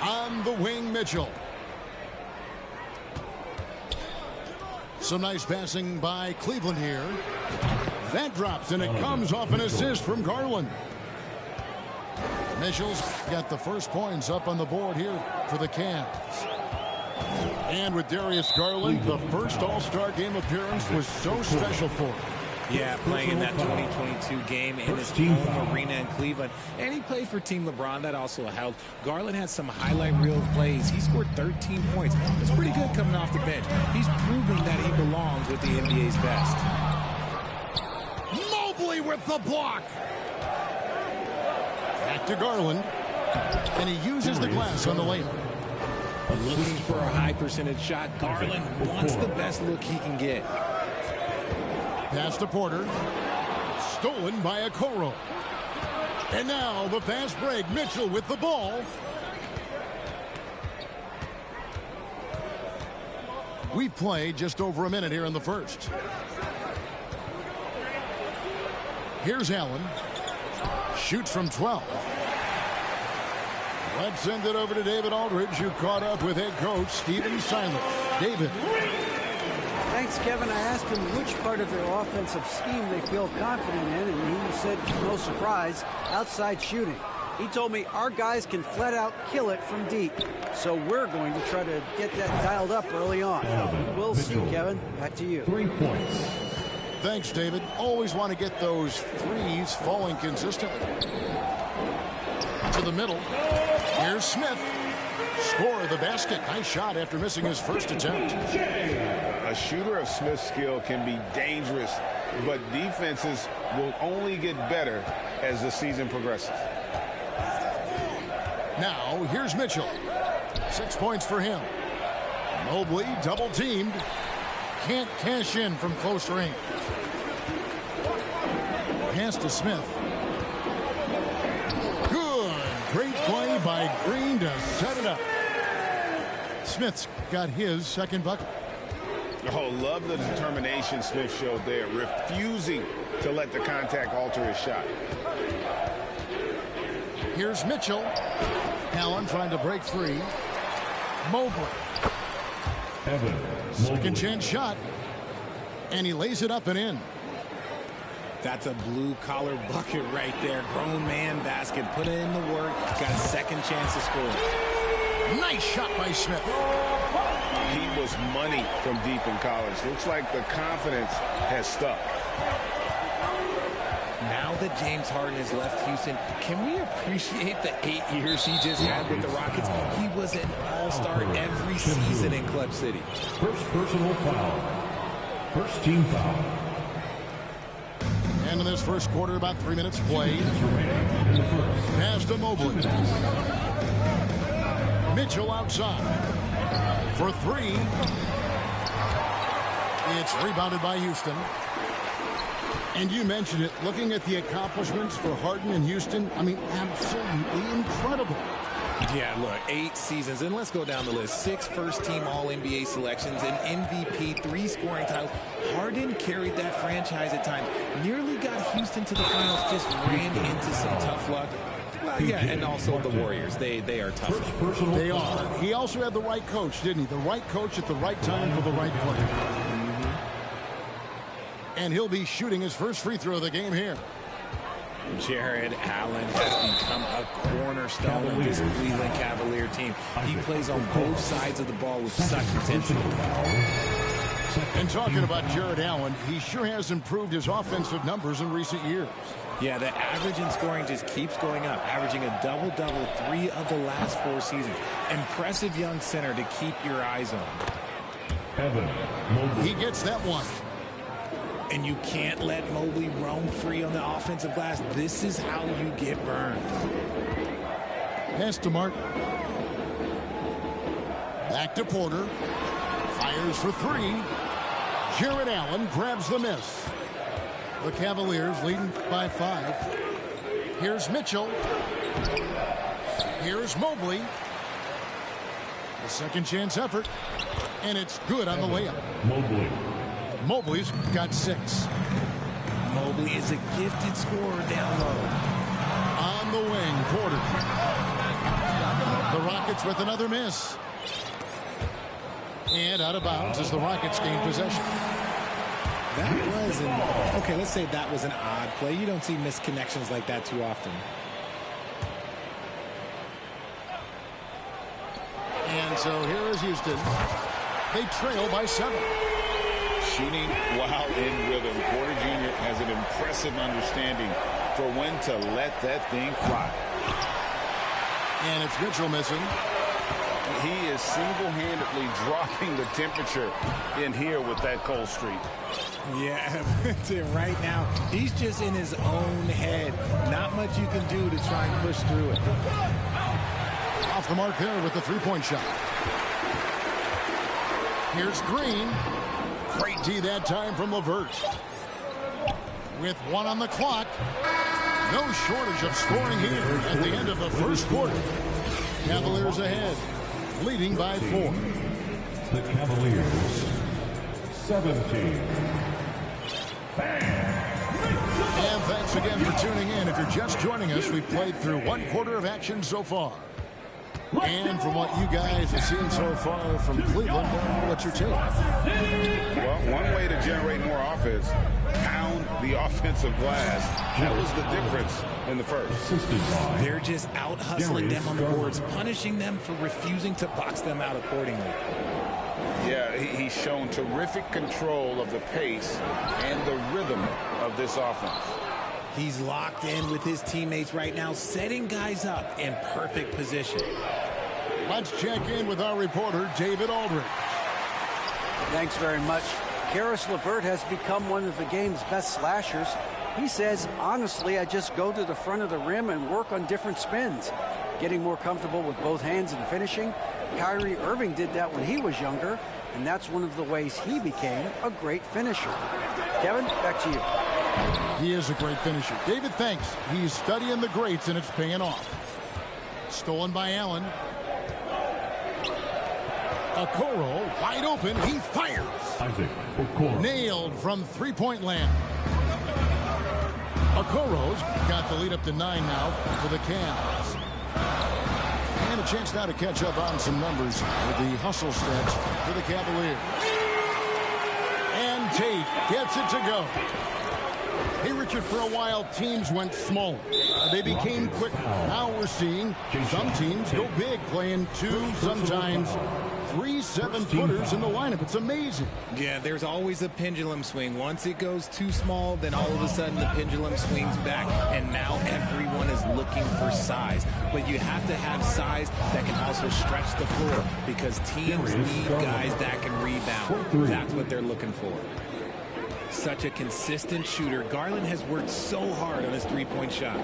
F: On the wing, Mitchell. Some nice passing by Cleveland here. That drops, and it comes off an assist from Garland. Mitchell's got the first points up on the board here for the Cavs. And with Darius Garland, the first All-Star game appearance was so special for him.
C: Yeah, playing in that 2022 game in his home arena in Cleveland. And he played for Team LeBron. That also helped. Garland had some highlight reel plays. He scored 13 points. It's pretty good coming off the bench. He's proving that he belongs with the NBA's best.
F: Mobley with the block. Back to Garland. And he uses the glass on the layup.
C: Looking for a high percentage shot. Garland wants the best look he can get.
F: Pass to Porter. Stolen by Okoro. And now the fast break. Mitchell with the ball. We've played just over a minute here in the first. Here's Allen. Shoots from 12. Let's send it over to David Aldridge, who caught up with head coach Stephen Silas. David.
H: Thanks, Kevin. I asked him which part of their offensive scheme they feel confident in, and he said, no surprise, outside shooting. He told me our guys can flat out kill it from deep. So we're going to try to get that dialed up early on. We'll see, Kevin. Back to you.
D: 3 points.
F: Thanks, David. Always want to get those threes falling consistently. To the middle. Here's Smith. Score the basket. Nice shot after missing his first attempt.
G: A shooter of Smith's skill can be dangerous, but defenses will only get better as the season progresses.
F: Now, here's Mitchell. 6 points for him. Mobley double teamed. Can't cash in from close range. Pass to Smith. Good. Great play by Green to set it up. Smith's got his second bucket.
G: Oh, love the determination Smith showed there, refusing to let the contact alter his shot.
F: Here's Mitchell. Allen trying to break free. Mobley. Second chance shot. And he lays it up and in.
C: That's a blue-collar bucket right there. Grown man basket. Put in the work. Got a second chance to score.
F: Nice shot by Smith.
G: He was money from deep in college. Looks like the confidence has stuck.
C: Now that James Harden has left Houston, can we appreciate the 8 years he just had with the Rockets? He was an all-star every season in Clutch City.
D: First personal foul. First team foul.
F: And in this first quarter, about 3 minutes played. Pass to Mobley. Mitchell outside. For three. It's rebounded by Houston. And you mentioned it, looking at the accomplishments for Harden in Houston, I mean, absolutely incredible.
C: Yeah, look, 8 seasons, and let's go down the list. 6 first-team All-NBA selections, an MVP, 3 scoring titles. Harden carried that franchise at times. Nearly got Houston to the finals, just ran into some tough luck. Well, yeah, and also the Warriors. They are tough.
F: They are. He also had the right coach, didn't he? The right coach at the right time for the right player. And he'll be shooting his first free throw of the game here.
C: Jared Allen has become a cornerstone of this Cleveland Cavalier team. He plays on both sides of the ball with such intensity.
F: And talking about Jared Allen, he sure has improved his offensive numbers in recent years.
C: Yeah, the average in scoring just keeps going up, averaging a double-double 3 of the last 4 seasons. Impressive young center to keep your eyes on.
F: He gets that one.
C: And you can't let Mobley roam free on the offensive glass. This is how you get burned.
F: Pass to Martin. Back to Porter. Fires for 3. Jared Allen grabs the miss. The Cavaliers leading by 5. Here's Mitchell. Here's Mobley. The second chance effort. And it's good on the layup. Mobley's got 6.
C: Mobley is a gifted scorer down low.
F: On the wing, Porter. The Rockets with another miss. And out of bounds as the Rockets gain possession.
C: That was okay, let's say that was an odd play. You don't see missed connections like that too often.
F: And so here is Houston. They trail by 7.
G: Shooting while in rhythm. Porter Jr. has an impressive understanding for when to let that thing fly.
F: And it's Mitchell missing.
G: He is single-handedly dropping the temperature in here with that cold streak.
C: Yeah, right now, he's just in his own head. Not much you can do to try and push through it.
F: Off the mark there with the three-point shot. Here's Green. Great D that time from LeVert. With 1 on the clock. No shortage of scoring here at the end of the first quarter. Cavaliers ahead, leading by 4.
D: The Cavaliers, 17.
F: And thanks again for tuning in. If you're just joining us, we've played through 1 quarter of action so far. And from what you guys have seen so far from Cleveland, what's your take?
G: Well, one way to generate more offense, pound the offensive glass. That was the difference in the first.
C: They're just out hustling them on the boards, punishing them for refusing to box them out accordingly.
G: Yeah, he's shown terrific control of the pace and the rhythm of this offense.
C: He's locked in with his teammates right now, setting guys up in perfect position.
F: Let's check in with our reporter, David Aldridge.
H: Thanks very much. Karis LeVert has become one of the game's best slashers. He says, honestly, I just go to the front of the rim and work on different spins. Getting more comfortable with both hands and finishing. Kyrie Irving did that when he was younger, and that's one of the ways he became a great finisher. Kevin, back to you.
F: He is a great finisher. David, thanks. He's studying the greats, and it's paying off. Stolen by Allen. Okoro, wide open. He fires. Nailed from three-point land. Okoro's got the lead up to 9 now for the Cavs. And a chance now to catch up on some numbers with the hustle stretch for the Cavaliers. And Tate gets it to go. Hey, Richard, for a while, teams went smaller. They became quicker. Now we're seeing some teams go big, playing 2, sometimes 3 7-footers in the lineup. It's amazing.
C: Yeah, there's always a pendulum swing. Once it goes too small, then all of a sudden the pendulum swings back, and now everyone is looking for size. But you have to have size that can also stretch the floor, because teams need guys that can rebound. That's what they're looking for. Such a consistent shooter. Garland has worked so hard on his three-point shot.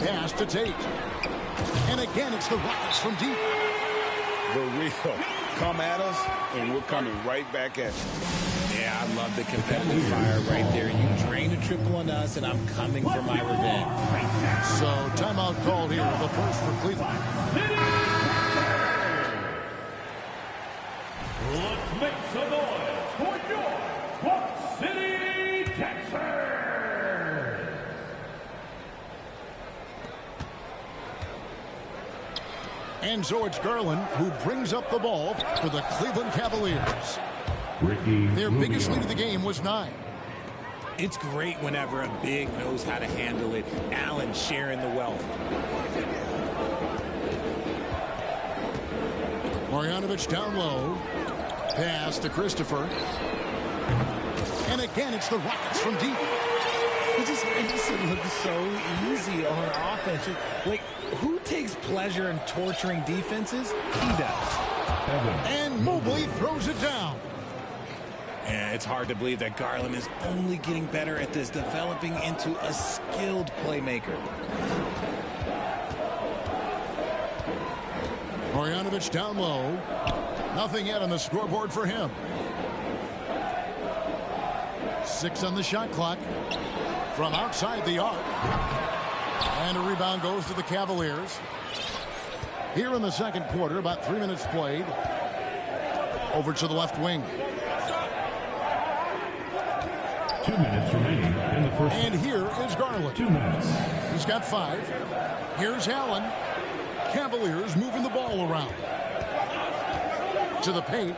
F: Pass to Tate. And again, it's the Rockets from deep.
G: The real come at us, and we're coming right back at you.
C: Yeah, I love the competitive fire right there. You drain a triple on us, and I'm coming for my revenge.
F: So, timeout called here, the first for Cleveland.
D: Let's make some noise for your Rock City, Texas.
F: And so it's Garland who brings up the ball for the Cleveland Cavaliers. Their biggest lead of the game was 9.
C: It's great whenever a big knows how to handle it. Allen sharing the wealth.
F: Marjanovic down low. Pass to Christopher. And again, it's the Rockets from deep.
C: It just makes it look so easy on offense. Like, who takes pleasure in torturing defenses? He does.
F: And Mobley throws it down.
C: And it's hard to believe that Garland is only getting better at this, developing into a skilled playmaker.
F: Marjanovic down low. Nothing yet on the scoreboard for him. 6 on the shot clock. From outside the arc. And a rebound goes to the Cavaliers. Here in the second quarter, about 3 minutes played. Over to the left wing.
D: 2 minutes remaining in the first.
F: And here is Garland.
D: 2 minutes.
F: He's got 5. Here's Allen. Cavaliers moving the ball around. To the paint.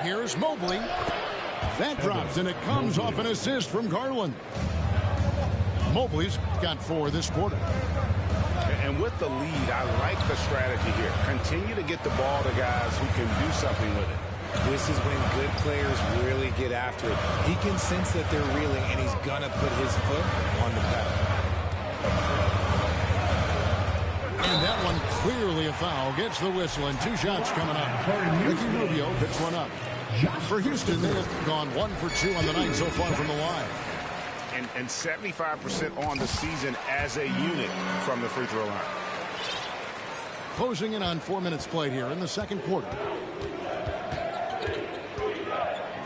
F: Here's Mobley. That drops, and it comes off an assist from Garland. Mobley's got 4 this quarter.
G: And with the lead, I like the strategy here. Continue to get the ball to guys who can do something with it.
C: This is when good players really get after it. He can sense that they're reeling, and he's going to put his foot on the pedal.
F: And that one clearly a foul. Gets the whistle, and 2 shots coming up. Ricky Rubio picks one up. For Houston, they have gone 1 for 2 on the night so far from the line.
G: And 75% on the season as a unit from the free throw line.
F: Closing in on 4 minutes played here in the second quarter.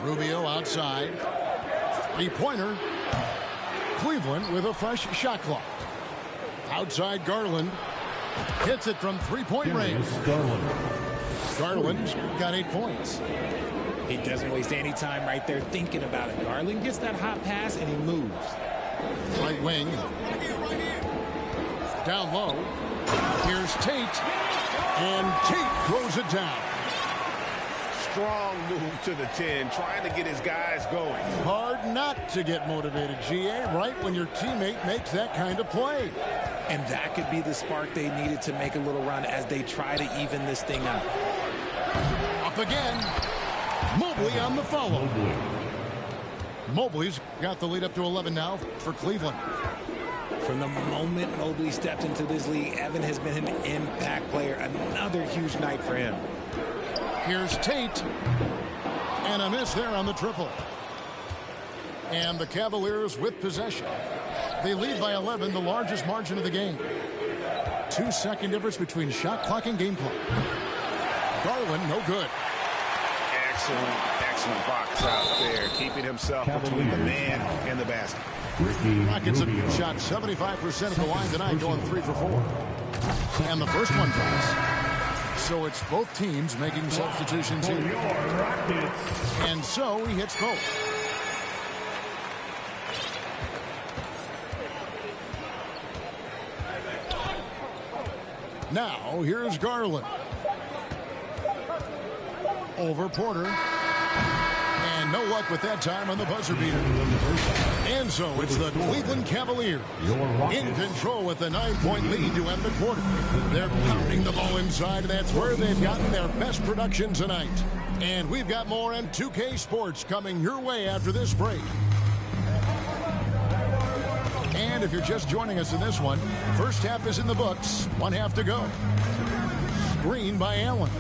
F: Rubio outside. 3-pointer. Cleveland with a fresh shot clock. Outside Garland. Hits it from 3-point range. Garland's got 8 points.
C: He doesn't waste any time right there thinking about it. Garland gets that hot pass, and he moves.
F: Right wing. Down low. Here's Tate. And Tate throws it down.
G: Strong move to the 10, trying to get his guys going.
F: Hard not to get motivated, GA, right when your teammate makes that kind of play.
C: And that could be the spark they needed to make a little run as they try to even this thing out.
F: Up again. Mobley on the follow. Mobley's got the lead up to 11 now for Cleveland.
C: From the moment Mobley stepped into this league, Evan has been an impact player. Another huge night for him.
F: Here's Tate. And a miss there on the triple. And the Cavaliers with possession. They lead by 11, the largest margin of the game. 2-second difference between shot clock and game clock. Garland, no good.
G: Excellent box out there, keeping himself between the man and the basket.
F: Rockets have shot 75% of the line tonight, going 3 for 4. And the first one comes. So it's both teams making substitutions here. And so he hits both. Now, here's Garland. Over Porter. And no luck with that time on the buzzer beater. And so it's the Cleveland Cavaliers in control with a 9-point lead to end the quarter. They're pounding the ball inside, and that's where they've gotten their best production tonight. And we've got more on 2K Sports coming your way after this break. And if you're just joining us in this one, first half is in the books. 1 half to go. Screen by Allen.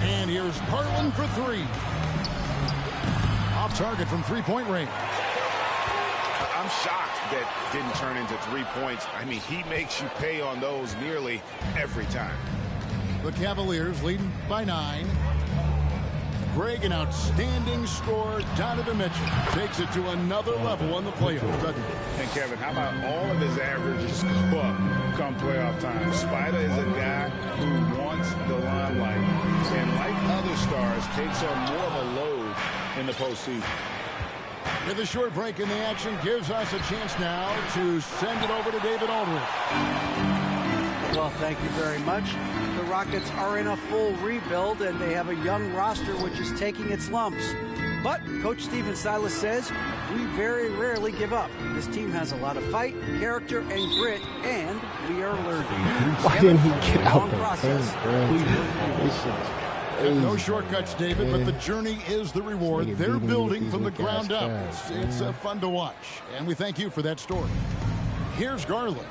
F: And here's Garland for 3. Off target from 3-point range.
G: I'm shocked that didn't turn into 3 points. I mean, he makes you pay on those nearly every time.
F: The Cavaliers leading by 9. Greg, an outstanding scorer. Donovan Mitchell takes it to another level on the playoffs.
G: And Kevin, how about all of his averages go up come playoff time? Spider is a guy who wants the limelight, and like other stars, takes on more of a load in the postseason.
F: With a short break in the action, gives us a chance now to send it over to David Aldridge.
H: Well, thank you very much. The Rockets are in a full rebuild, and they have a young roster which is taking its lumps. But Coach Stephen Silas says we very rarely give up. This team has a lot of fight, character, and grit, and we are learning.
J: Why didn't he get out there?
F: No shortcuts, David, but the journey is the reward. They're building from the ground up. It's fun to watch, and we thank you for that story. Here's Garland.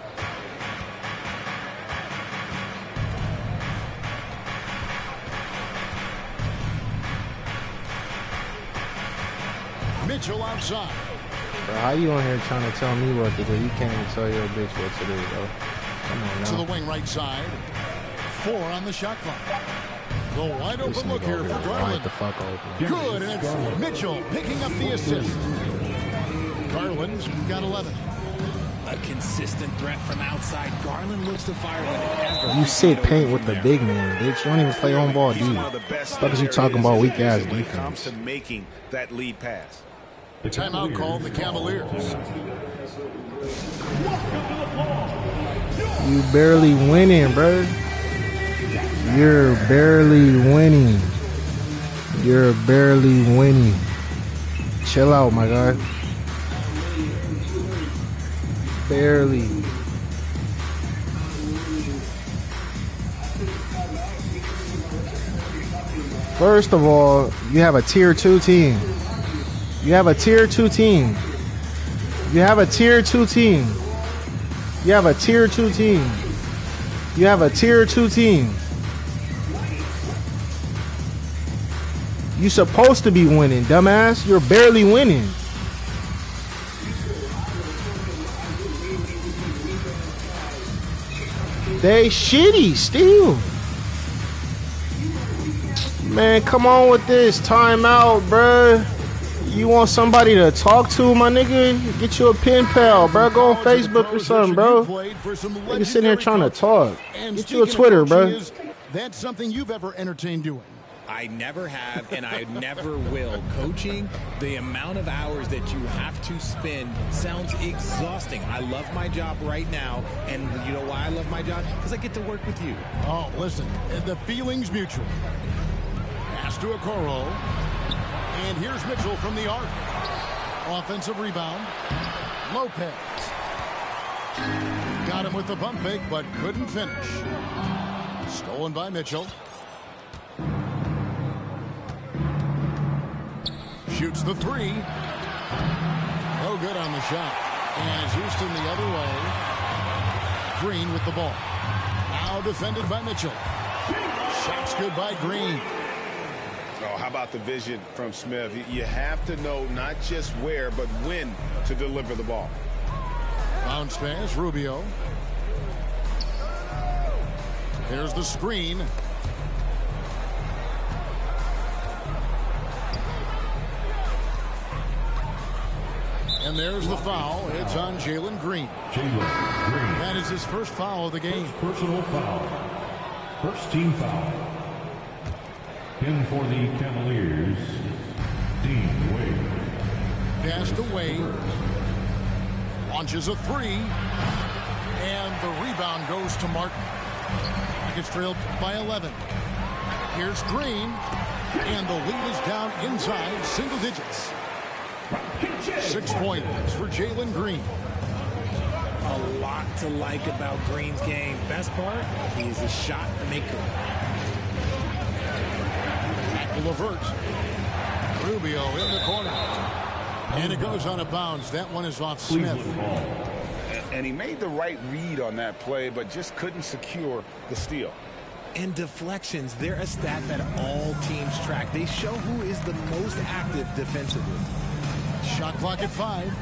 F: Mitchell outside.
J: Bro, how you on here trying to tell me what to do? You can't even tell your bitch what to do, bro. Come on now.
F: To the wing right side. 4 on the shot clock. The wide open look here for Garland.
J: The fuck open.
F: Good, and it's Mitchell picking up the assist. Garland's got 11.
C: A consistent threat from outside. Garland looks to fire whenever.
J: You sit paint with the big man, bitch. You don't even play on ball, dude. What is you talking about weak ass
G: when it comes
J: defense?
G: to making that lead pass.
F: Timeout called the Cavaliers.
J: You barely winning, bro. You're barely winning. You're barely winning. Chill out, my guy. Barely. First of all, you have a tier 2 team. You have a tier 2 team. You have a tier 2 team. You have a tier 2 team. You have a tier 2 team. You supposed to be winning, dumbass. You're barely winning. They shitty still. Man, come on with this timeout, bruh. You want somebody to talk to, my nigga? Get you a pen pal, bro. Go on Facebook or something, bro. Nigga sitting here trying to talk. Get you a Twitter, bro.
F: That's something you've ever entertained doing.
C: I never have, and I never will. Coaching, the amount of hours that you have to spend sounds exhausting. I love my job right now, and you know why I love my job? Because I get to work with you.
F: Oh, listen, the feeling's mutual. Pass to Okoro. And here's Mitchell from the arc. Offensive rebound. Lopez. Got him with the pump fake, but couldn't finish. Stolen by Mitchell. Shoots the three. No good on the shot. And Houston the other way. Green with the ball. Now defended by Mitchell. Shot's good by Green.
G: Oh, how about the vision from Smith? You have to know not just where, but when to deliver the ball.
F: Bounce pass, Rubio. There's the screen. And there's the foul. It's on Jalen Green. That is his first foul of the game.
D: Personal foul. First team foul. In for the Cavaliers, Dean Wade.
F: Passed away. Launches a three. And the rebound goes to Martin. Gets trailed by 11. Here's Green. And the lead is down inside single digits. 6 points for Jalen Green.
C: A lot to like about Green's game. Best part, he's a shot maker.
F: Levert. Rubio in the corner. And it goes on a bounce. That one is off Smith.
G: And he made the right read on that play, but just couldn't secure the steal.
C: And deflections, they're a stat that all teams track. They show who is the most active defensively.
F: Shot clock at 5.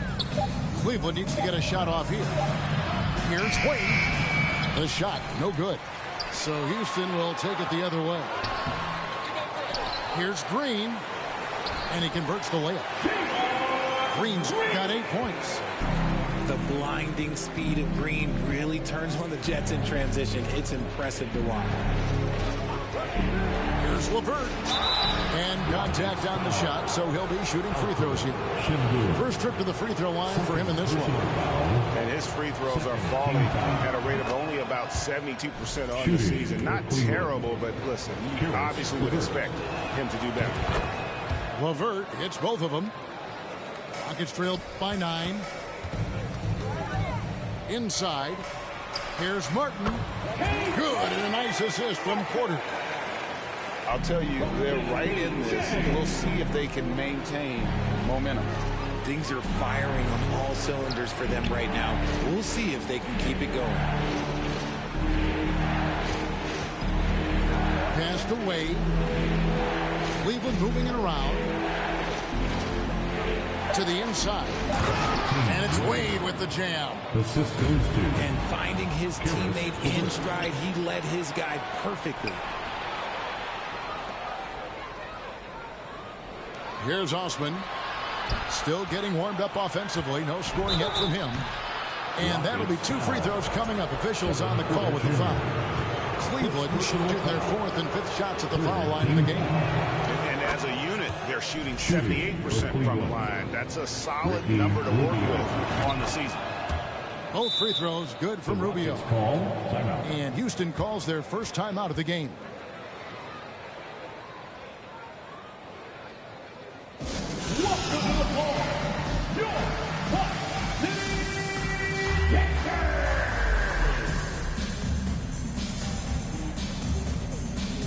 F: Cleveland needs to get a shot off here. Here's Wade. The shot, no good. So Houston will take it the other way. Here's Green. And he converts the layup. Green's got 8 points.
C: The blinding speed of Green really turns on the Jets in transition. It's impressive to watch.
F: Here's Levert. And contact on the shot, so he'll be shooting free throws here. First trip to the free throw line for him in this one.
G: And his free throws are falling at a rate of only about 72% on the season. Not terrible, but listen, you obviously would expect him to do better.
F: Levert hits both of them. Rockets trailed by 9. Inside. Here's Martin. Good, and a nice assist from Porter.
G: I'll tell you, they're right in this. We'll see if they can maintain momentum.
C: Things are firing on all cylinders for them right now. We'll see if they can keep it going.
F: Passed away. Cleveland moving it around. To the inside. And it's Wade with the jam.
D: Assist goes to.
C: And finding his teammate in stride, he led his guy perfectly.
F: Here's Osman. Still getting warmed up offensively. No scoring yet from him. And that'll be 2 free throws coming up. Officials on the call with the foul. Cleveland shooting their 4th and 5th shots at the foul line in the game.
G: And as a unit, they're shooting 78% from the line. That's a solid number to work with on the season.
F: Both free throws good from Rubio. And Houston calls their first timeout of the game.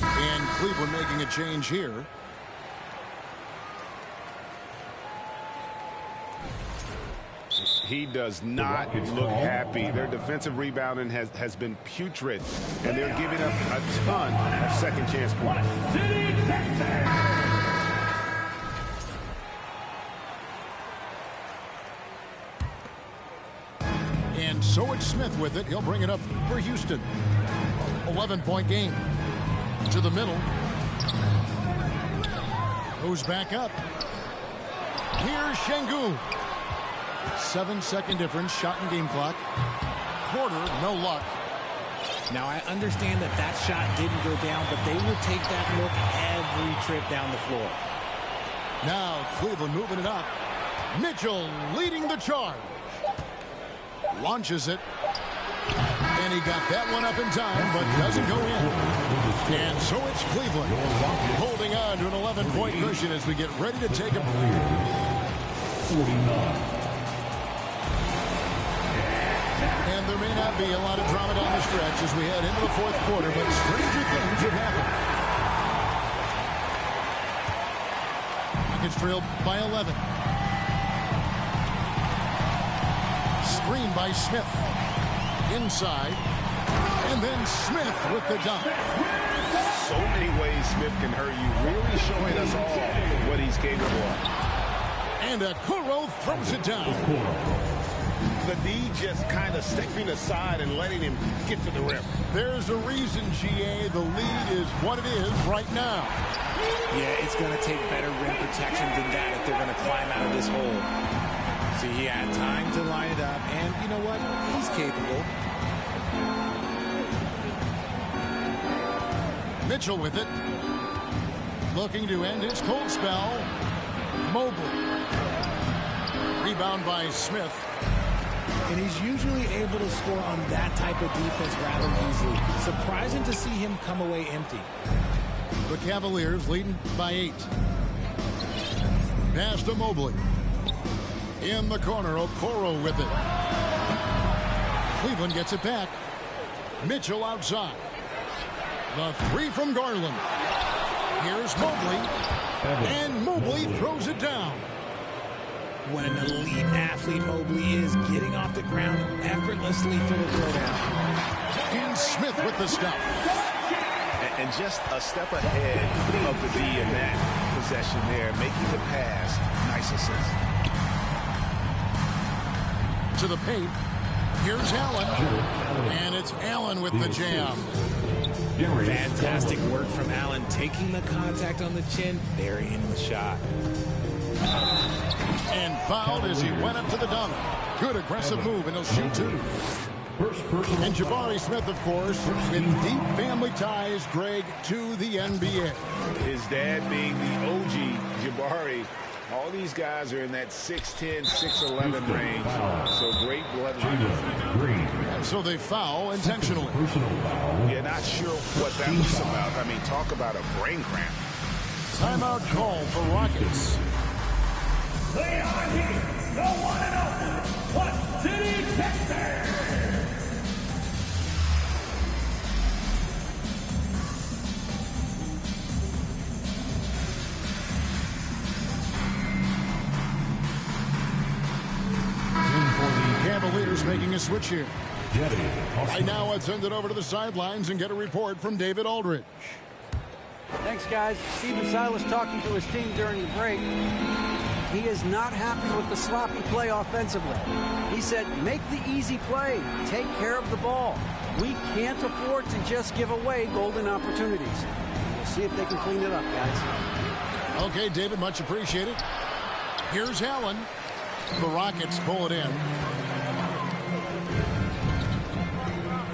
F: And Cleveland making a change here.
G: He does not look happy. Their defensive rebounding has been putrid, and they're giving up a ton of second chance points.
F: And so it's Smith with it. He'll bring it up for Houston. 11-point game. To the middle. Goes back up. Here's Şengün. 7-second difference. Shot and game clock. Porter, no luck.
C: Now, I understand that shot didn't go down, but they will take that look every trip down the floor.
F: Now, Cleveland moving it up. Mitchell leading the charge. Launches it. And he got that one up in time, but doesn't go in. And so it's Cleveland holding on to an 11-point cushion as we get ready to take a break.
D: 49.
F: And there may not be a lot of drama down the stretch as we head into the 4th quarter, but stranger things have happened. Rockets trailed by 11. Screen by Smith. Inside. And then Smith with the dunk.
G: So many ways Smith can hurt you, really showing us all what he's capable of.
F: And Okoro throws it down.
G: The D just kind of stepping aside and letting him get to the rim.
F: There's a reason, GA, the lead is what it is right now.
C: Yeah, it's going to take better rim protection than that if they're going to climb out of this hole. See, he had time to line it up, and you know what? He's capable.
F: Mitchell with it. Looking to end his cold spell. Mobley. Rebound by Smith.
C: And he's usually able to score on that type of defense rather easily. Surprising to see him come away empty.
F: The Cavaliers leading by 8. Pass to Mobley. In the corner, Okoro with it. Cleveland gets it back. Mitchell outside. The 3 from Garland. Here's Mobley. And Mobley throws it down.
C: What an elite athlete Mobley is, getting off the ground effortlessly for the throwdown.
F: And Smith with the stop.
G: And just a step ahead of the D in that possession there, making the pass. Nice assist.
F: To the paint. Here's Allen. And it's Allen with the jam.
C: Fantastic work from Allen, taking the contact on the chin, burying the shot.
F: And fouled as he went up to the dunk. Good aggressive move, and he'll shoot 2. And Jabari Smith, of course, with deep family ties, Greg, to the NBA.
G: His dad being the OG Jabari. All these guys are in that 6'10", 6'11" range. So great blood.
F: And so they foul intentionally.
G: Yeah, not sure what that was about. I mean, talk about a brain cramp.
F: Timeout call for Rockets.
K: They are here, the one and only What City Texans.
F: Cavaliers making a switch here. Right now, let's send it over to the sidelines and get a report from David Aldridge.
H: Thanks, guys. Stephen Silas talking to his team during the break. He is not happy with the sloppy play offensively. He said, make the easy play. Take care of the ball. We can't afford to just give away golden opportunities. We'll see if they can clean it up, guys.
F: Okay, David, much appreciated. Here's Allen. The Rockets pull it in.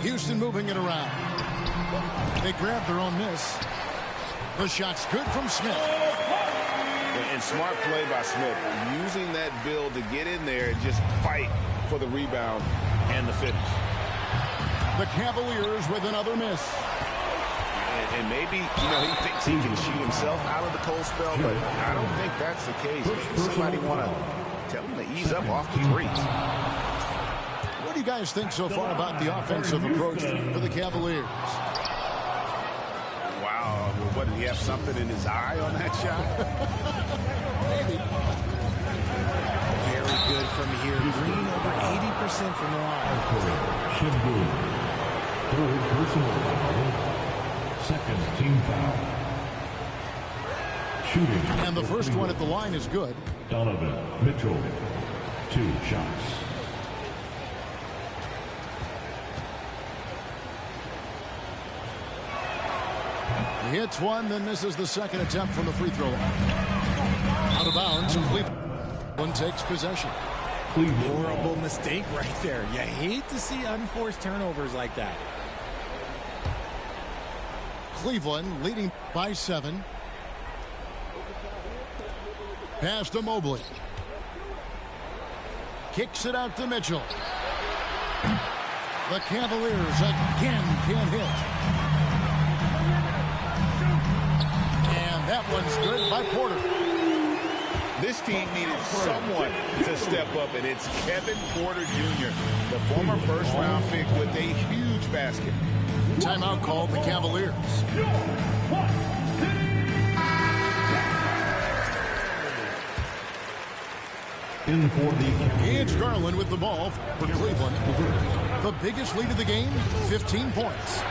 F: Houston moving it around. They grab their own miss. The shot's good from Smith.
G: And smart play by Smith, using that build to get in there and just fight for the rebound and the finish.
F: The Cavaliers with another miss.
G: And maybe, he thinks he can shoot himself out of the cold spell, but I don't think that's the case. Somebody want to tell him to ease up off the threes.
F: What do you guys think so far about the offensive approach for the Cavaliers?
G: Wow. What, did he have something in his eye on that shot?
F: Maybe.
C: Very good from here. Green over 80% from the line.
D: Shinbu. Third personal foul. Second team foul. Shooting.
F: And the first one at the line is good.
D: Donovan Mitchell. 2 shots.
F: He hits one, then misses the second attempt from the free throw line. Out of bounds, Cleveland takes possession.
C: Horrible mistake right there. You hate to see unforced turnovers like that.
F: Cleveland leading by 7. Pass to Mobley. Kicks it out to Mitchell. The Cavaliers again can't hit. And that one's good by Porter.
G: This team needed someone to step up, and it's Kevin Porter Jr., the former first-round pick with a huge basket.
F: Timeout called the Cavaliers.
D: In for the
F: It's Garland with the ball for Cleveland. The biggest lead of the game, 15 points.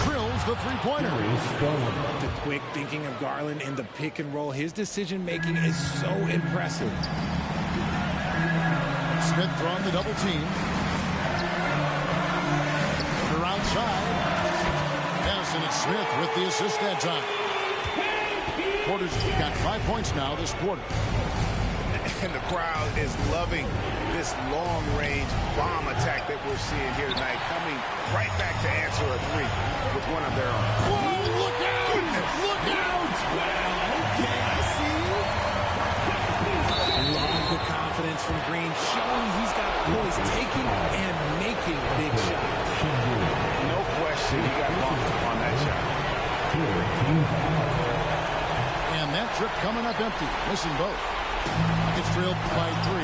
F: Drills the three-pointer.
C: The quick thinking of Garland in the pick and roll. His decision-making is so impressive.
F: Smith throwing the double team. Porter outside. And it's Smith with the assist that time. Porter's got 5 points now this quarter.
G: And the crowd is loving this long-range bomb attack that we're seeing here tonight, coming right back to answer a three with one of their own.
F: Whoa, look out! Goodness. Look out!
C: Well, okay, I see you. Love the confidence from Green, showing he's got poise, taking and making big shots.
G: No question, he got bumped on that shot.
F: And that trip coming up empty, missing both. It's drilled by 3.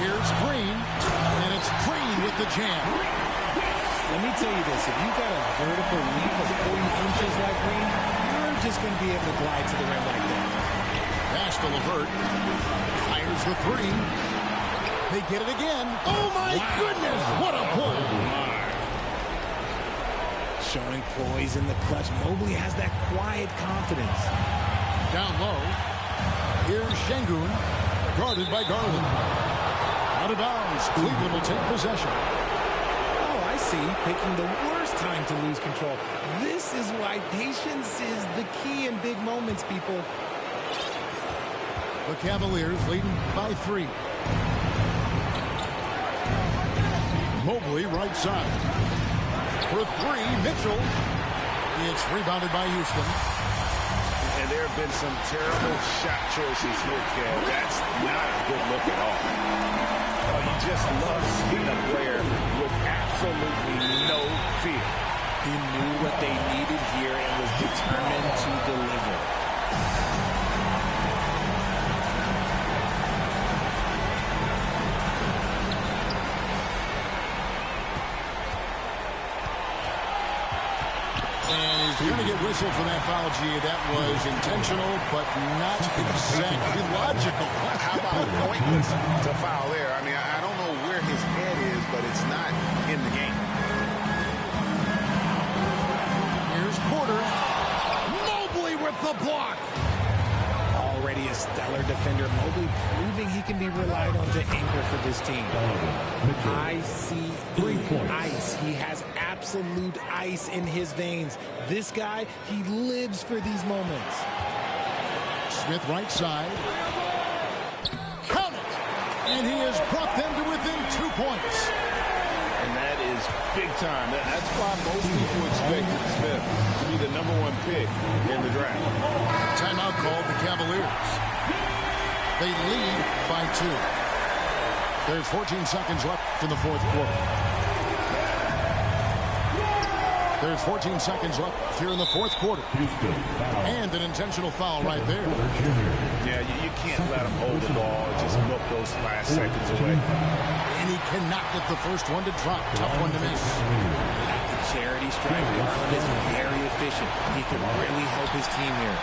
F: Here's Green, and it's Green with the jam.
C: Let me tell you this, if you've got a vertical leap of 40 inches like Green, you're just going to be able to glide to the rim like that.
F: Pass to LeVert. Fires the 3. They get it again. Oh, my goodness. What a pull.
C: Showing poise in the clutch. Mobley has that quiet confidence.
F: Down low. Here's Şengün, guarded by Garland. Out of bounds. Cleveland will take possession.
C: Oh, I see. Picking the worst time to lose control. This is why patience is the key in big moments, people.
F: The Cavaliers leading by 3. Mobley right side. For 3, Mitchell. It's rebounded by Houston.
G: And there have been some terrible shot choices here, Kev. That's not a good look at all. You just love seeing a player with absolutely no fear.
C: He knew what they needed here and was determined to deliver.
F: He's going to get whistled for that foul, G. That was intentional, but not exactly logical.
G: How about pointless to foul there? I mean, I don't know where his head is, but it's not in the game.
F: Here's Porter. Mobley with the block.
C: Already a stellar defender. Mobley proving he can be relied on to anchor for this team. Ice. He has absolute ice in his veins. This guy, he lives for these moments.
F: Smith right side. Count it! And he has brought them to within 2 points.
G: And that is is big time. That's why most people expected Smith to be the #1 pick in the draft.
F: Timeout called the Cavaliers. They lead by 2. There's 14 seconds left in the fourth quarter. There's 14 seconds left here in the fourth quarter. And an intentional foul right there.
G: Yeah, you can't let him hold the ball and just milk those last seconds away.
F: And he cannot get the first one to drop. Tough one to miss.
C: The charity strike is very efficient. He can really help his team here.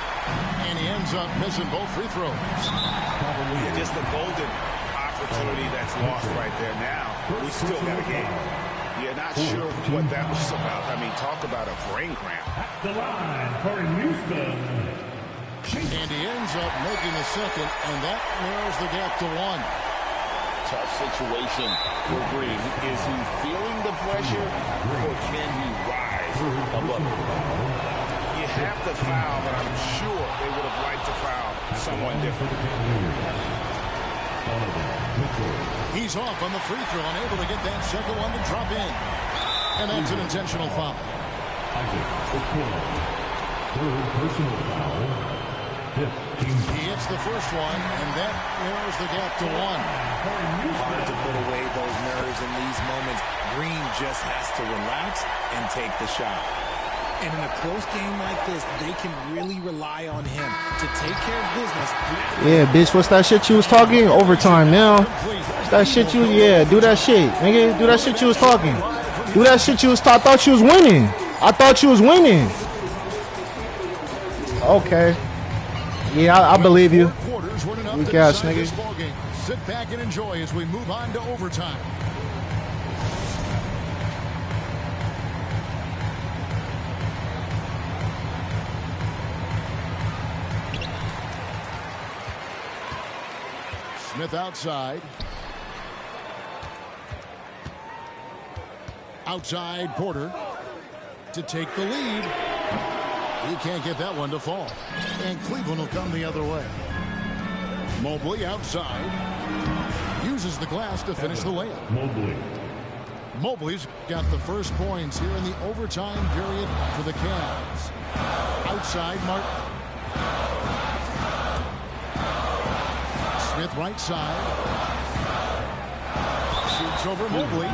F: And he ends up missing both free throws.
G: Yeah, just the golden opportunity that's lost right there. Now, we still got a game. Yeah, not sure what that was about. I mean, talk about a brain cramp.
D: At the line for Houston.
F: And he ends up making a second, and that narrows the gap to 1.
G: Tough situation for Green. Is he feeling the pressure, or can he rise above it? You have to foul, but I'm sure they would have liked to foul someone different.
F: He's off on the free throw, unable to get that second one to drop in. And that's an intentional foul.
D: Third personal foul.
F: He hits the first one, and that narrows the gap to 1.
C: Hard to put away those nerves in these moments. Green just has to relax and take the shot. And in a close game like this, they can really rely on him to take care of business.
J: Yeah, bitch, what's that shit you was talking? Overtime now. What's that shit you, yeah, do that shit, nigga. Do that shit you was talking. Do that shit you was I thought you was winning. I thought you was winning. Okay. Yeah, I believe you. Weak ass nigga.
F: Sit back and enjoy as we move on to overtime. Smith outside. Outside Porter to take the lead. He can't get that one to fall. And Cleveland will come the other way. Mobley outside. Uses the glass to finish the layup. Mobley's got the first points here in the overtime period for the Cavs. Outside Martin. Smith right side. Shoots over Mobley.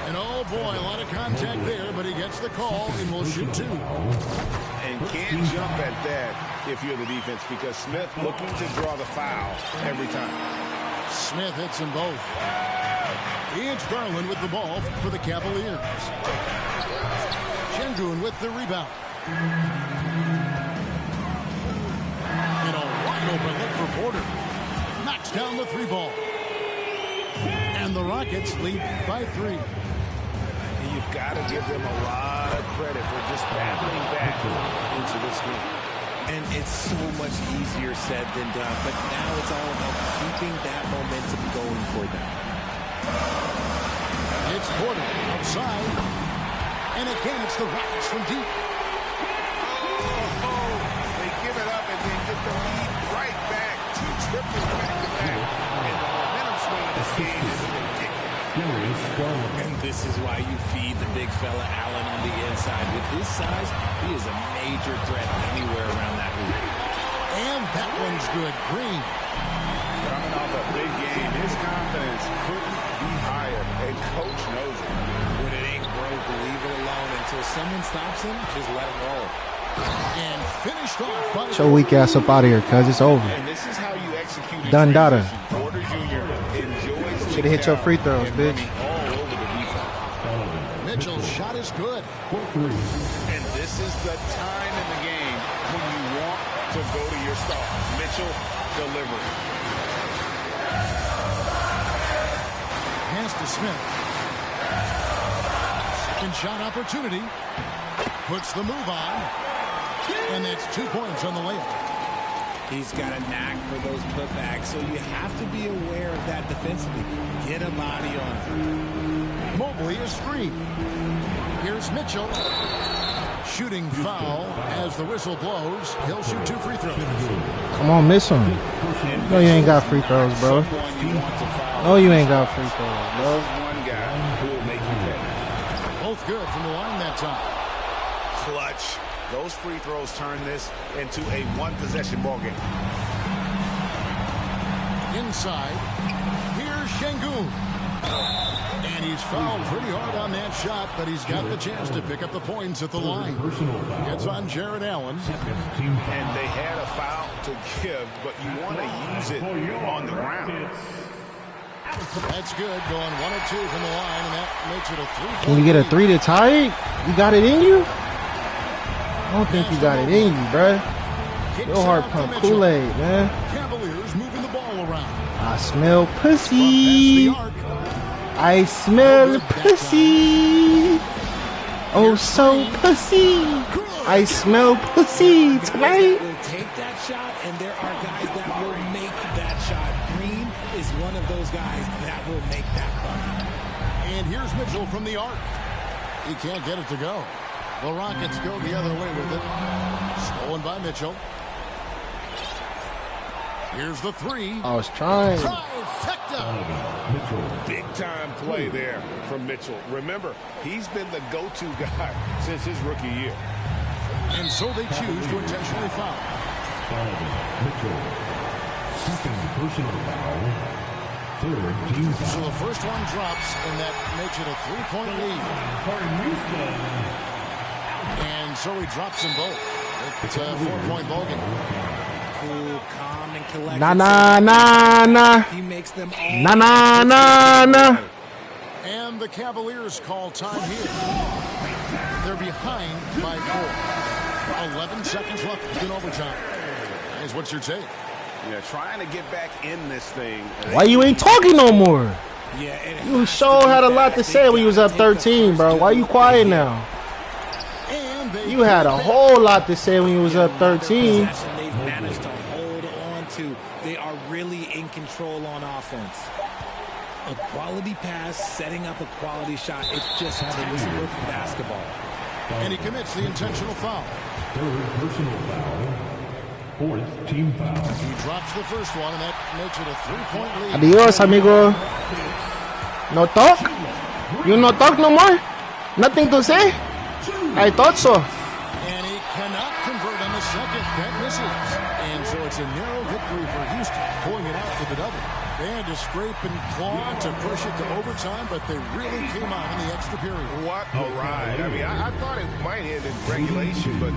F: And oh boy, a lot of contact there, but he gets the call and will shoot 2.
G: And can't jump at that if you're the defense, because Smith looking to draw the foul every time.
F: Smith hits them both. It's Garland with the ball for the Cavaliers. Şengün with the rebound. And a wide open look for Porter. Knocks down the 3 ball. And the Rockets lead by 3.
G: You've got to give them a lot of credit for just battling back into this game.
C: And it's so much easier said than done, but now it's all about keeping that momentum going for them.
F: It's Porter outside. And again, it's the Rockets from deep.
G: They give it up and then get the lead right back. 2 triples back to back. And the momentum swing in this game is ridiculous.
C: And this is why you feed the big fella Allen on the inside. With his size, he is a major threat anywhere around that hoop.
F: And that one's good. Green.
G: Coming off a big game, his confidence couldn't be higher. And coach knows it.
C: When it ain't broke, leave it alone. Until someone stops him, just let him roll.
F: And finished off by
J: Get your weak ass up out of here, cuz it's over.
G: And this is how you execute
J: Done data.
G: Porter Jr. enjoys
J: Should have hit your free throws, bitch.
G: all over the defense.
F: Mitchell's shot is good.
G: And this is the time in the game when you want to go to your star. Mitchell delivering.
F: Pass to Smith. Second shot opportunity. Puts the move on. And that's 2 points on the layup.
C: He's got a knack for those putbacks, so you have to be aware of that defensively. Get a body on him.
F: Mobley is free. Here's Mitchell. Shooting foul as the whistle blows. He'll shoot 2 free throws.
J: Come on, miss him. No, you ain't got free throws, bro. No, you ain't got free throws, bro.
G: One guy who will make you pay.
F: overtime.
G: Clutch. Those free throws turn this into a one-possession ball game.
F: Inside, here's Şengün. And he's fouled pretty hard on that shot, but he's got the chance to pick up the points at the line. It's on Jared Allen.
G: And they had a foul to give, but you want to use it on the ground.
F: That's good, going 1 of 2 from the line, and that makes it a 3-point.
J: Can you get a 3 to tie it? You got it in you? I don't think you got it in you, bruh. Your heart pump Kool-Aid, man.
F: Cavaliers moving the ball around.
J: I smell pussy. I smell pussy. Oh, so pussy. I smell pussy tonight.
C: Will take that shot, and there are guys that will make that shot. Green is one of those guys that will make that bucket.
F: And here's Mitchell from the arc. He can't get it to go. The Rockets go the other way with it. Stolen by Mitchell. Here's the 3.
J: I was trying.
G: Big time play there from Mitchell. Remember, he's been the go-to guy since his rookie year.
F: And so they choose to intentionally foul.
D: Mitchell. Second personal foul. Third team foul.
F: So the first one drops, and that makes it a 3-point lead. And so he drops them both. It's a 4-point ball game.
C: Cool, calm, and collected.
J: Na.
C: He makes them all.
J: Na.
F: And the Cavaliers call time here. They're behind by 4. 11 seconds left in overtime. Guys, what's your take?
G: Yeah, trying to get back in this thing.
J: Why you ain't talking no more?
C: Yeah,
J: You sure had a lot to say when you was up 13, bro. Why you quiet now? You had a whole lot to say when you was up 13.
C: They've managed to hold on to. They are really in control on offense. A quality pass, setting up a quality shot. It's just textbook basketball.
F: And he commits the intentional foul.
D: Third personal foul. Fourth team foul.
F: He drops the first one, and that makes it a 3-point lead.
J: Adios, amigo. No talk? You no talk no more? Nothing to say? I thought so.
F: And he cannot convert on the second. That misses. And so it's a narrow victory for Houston, pulling it out for the double. They had to scrape and claw to push it to overtime, but they really came out in the extra period.
G: What a ride. I mean, I thought it might end in regulation, but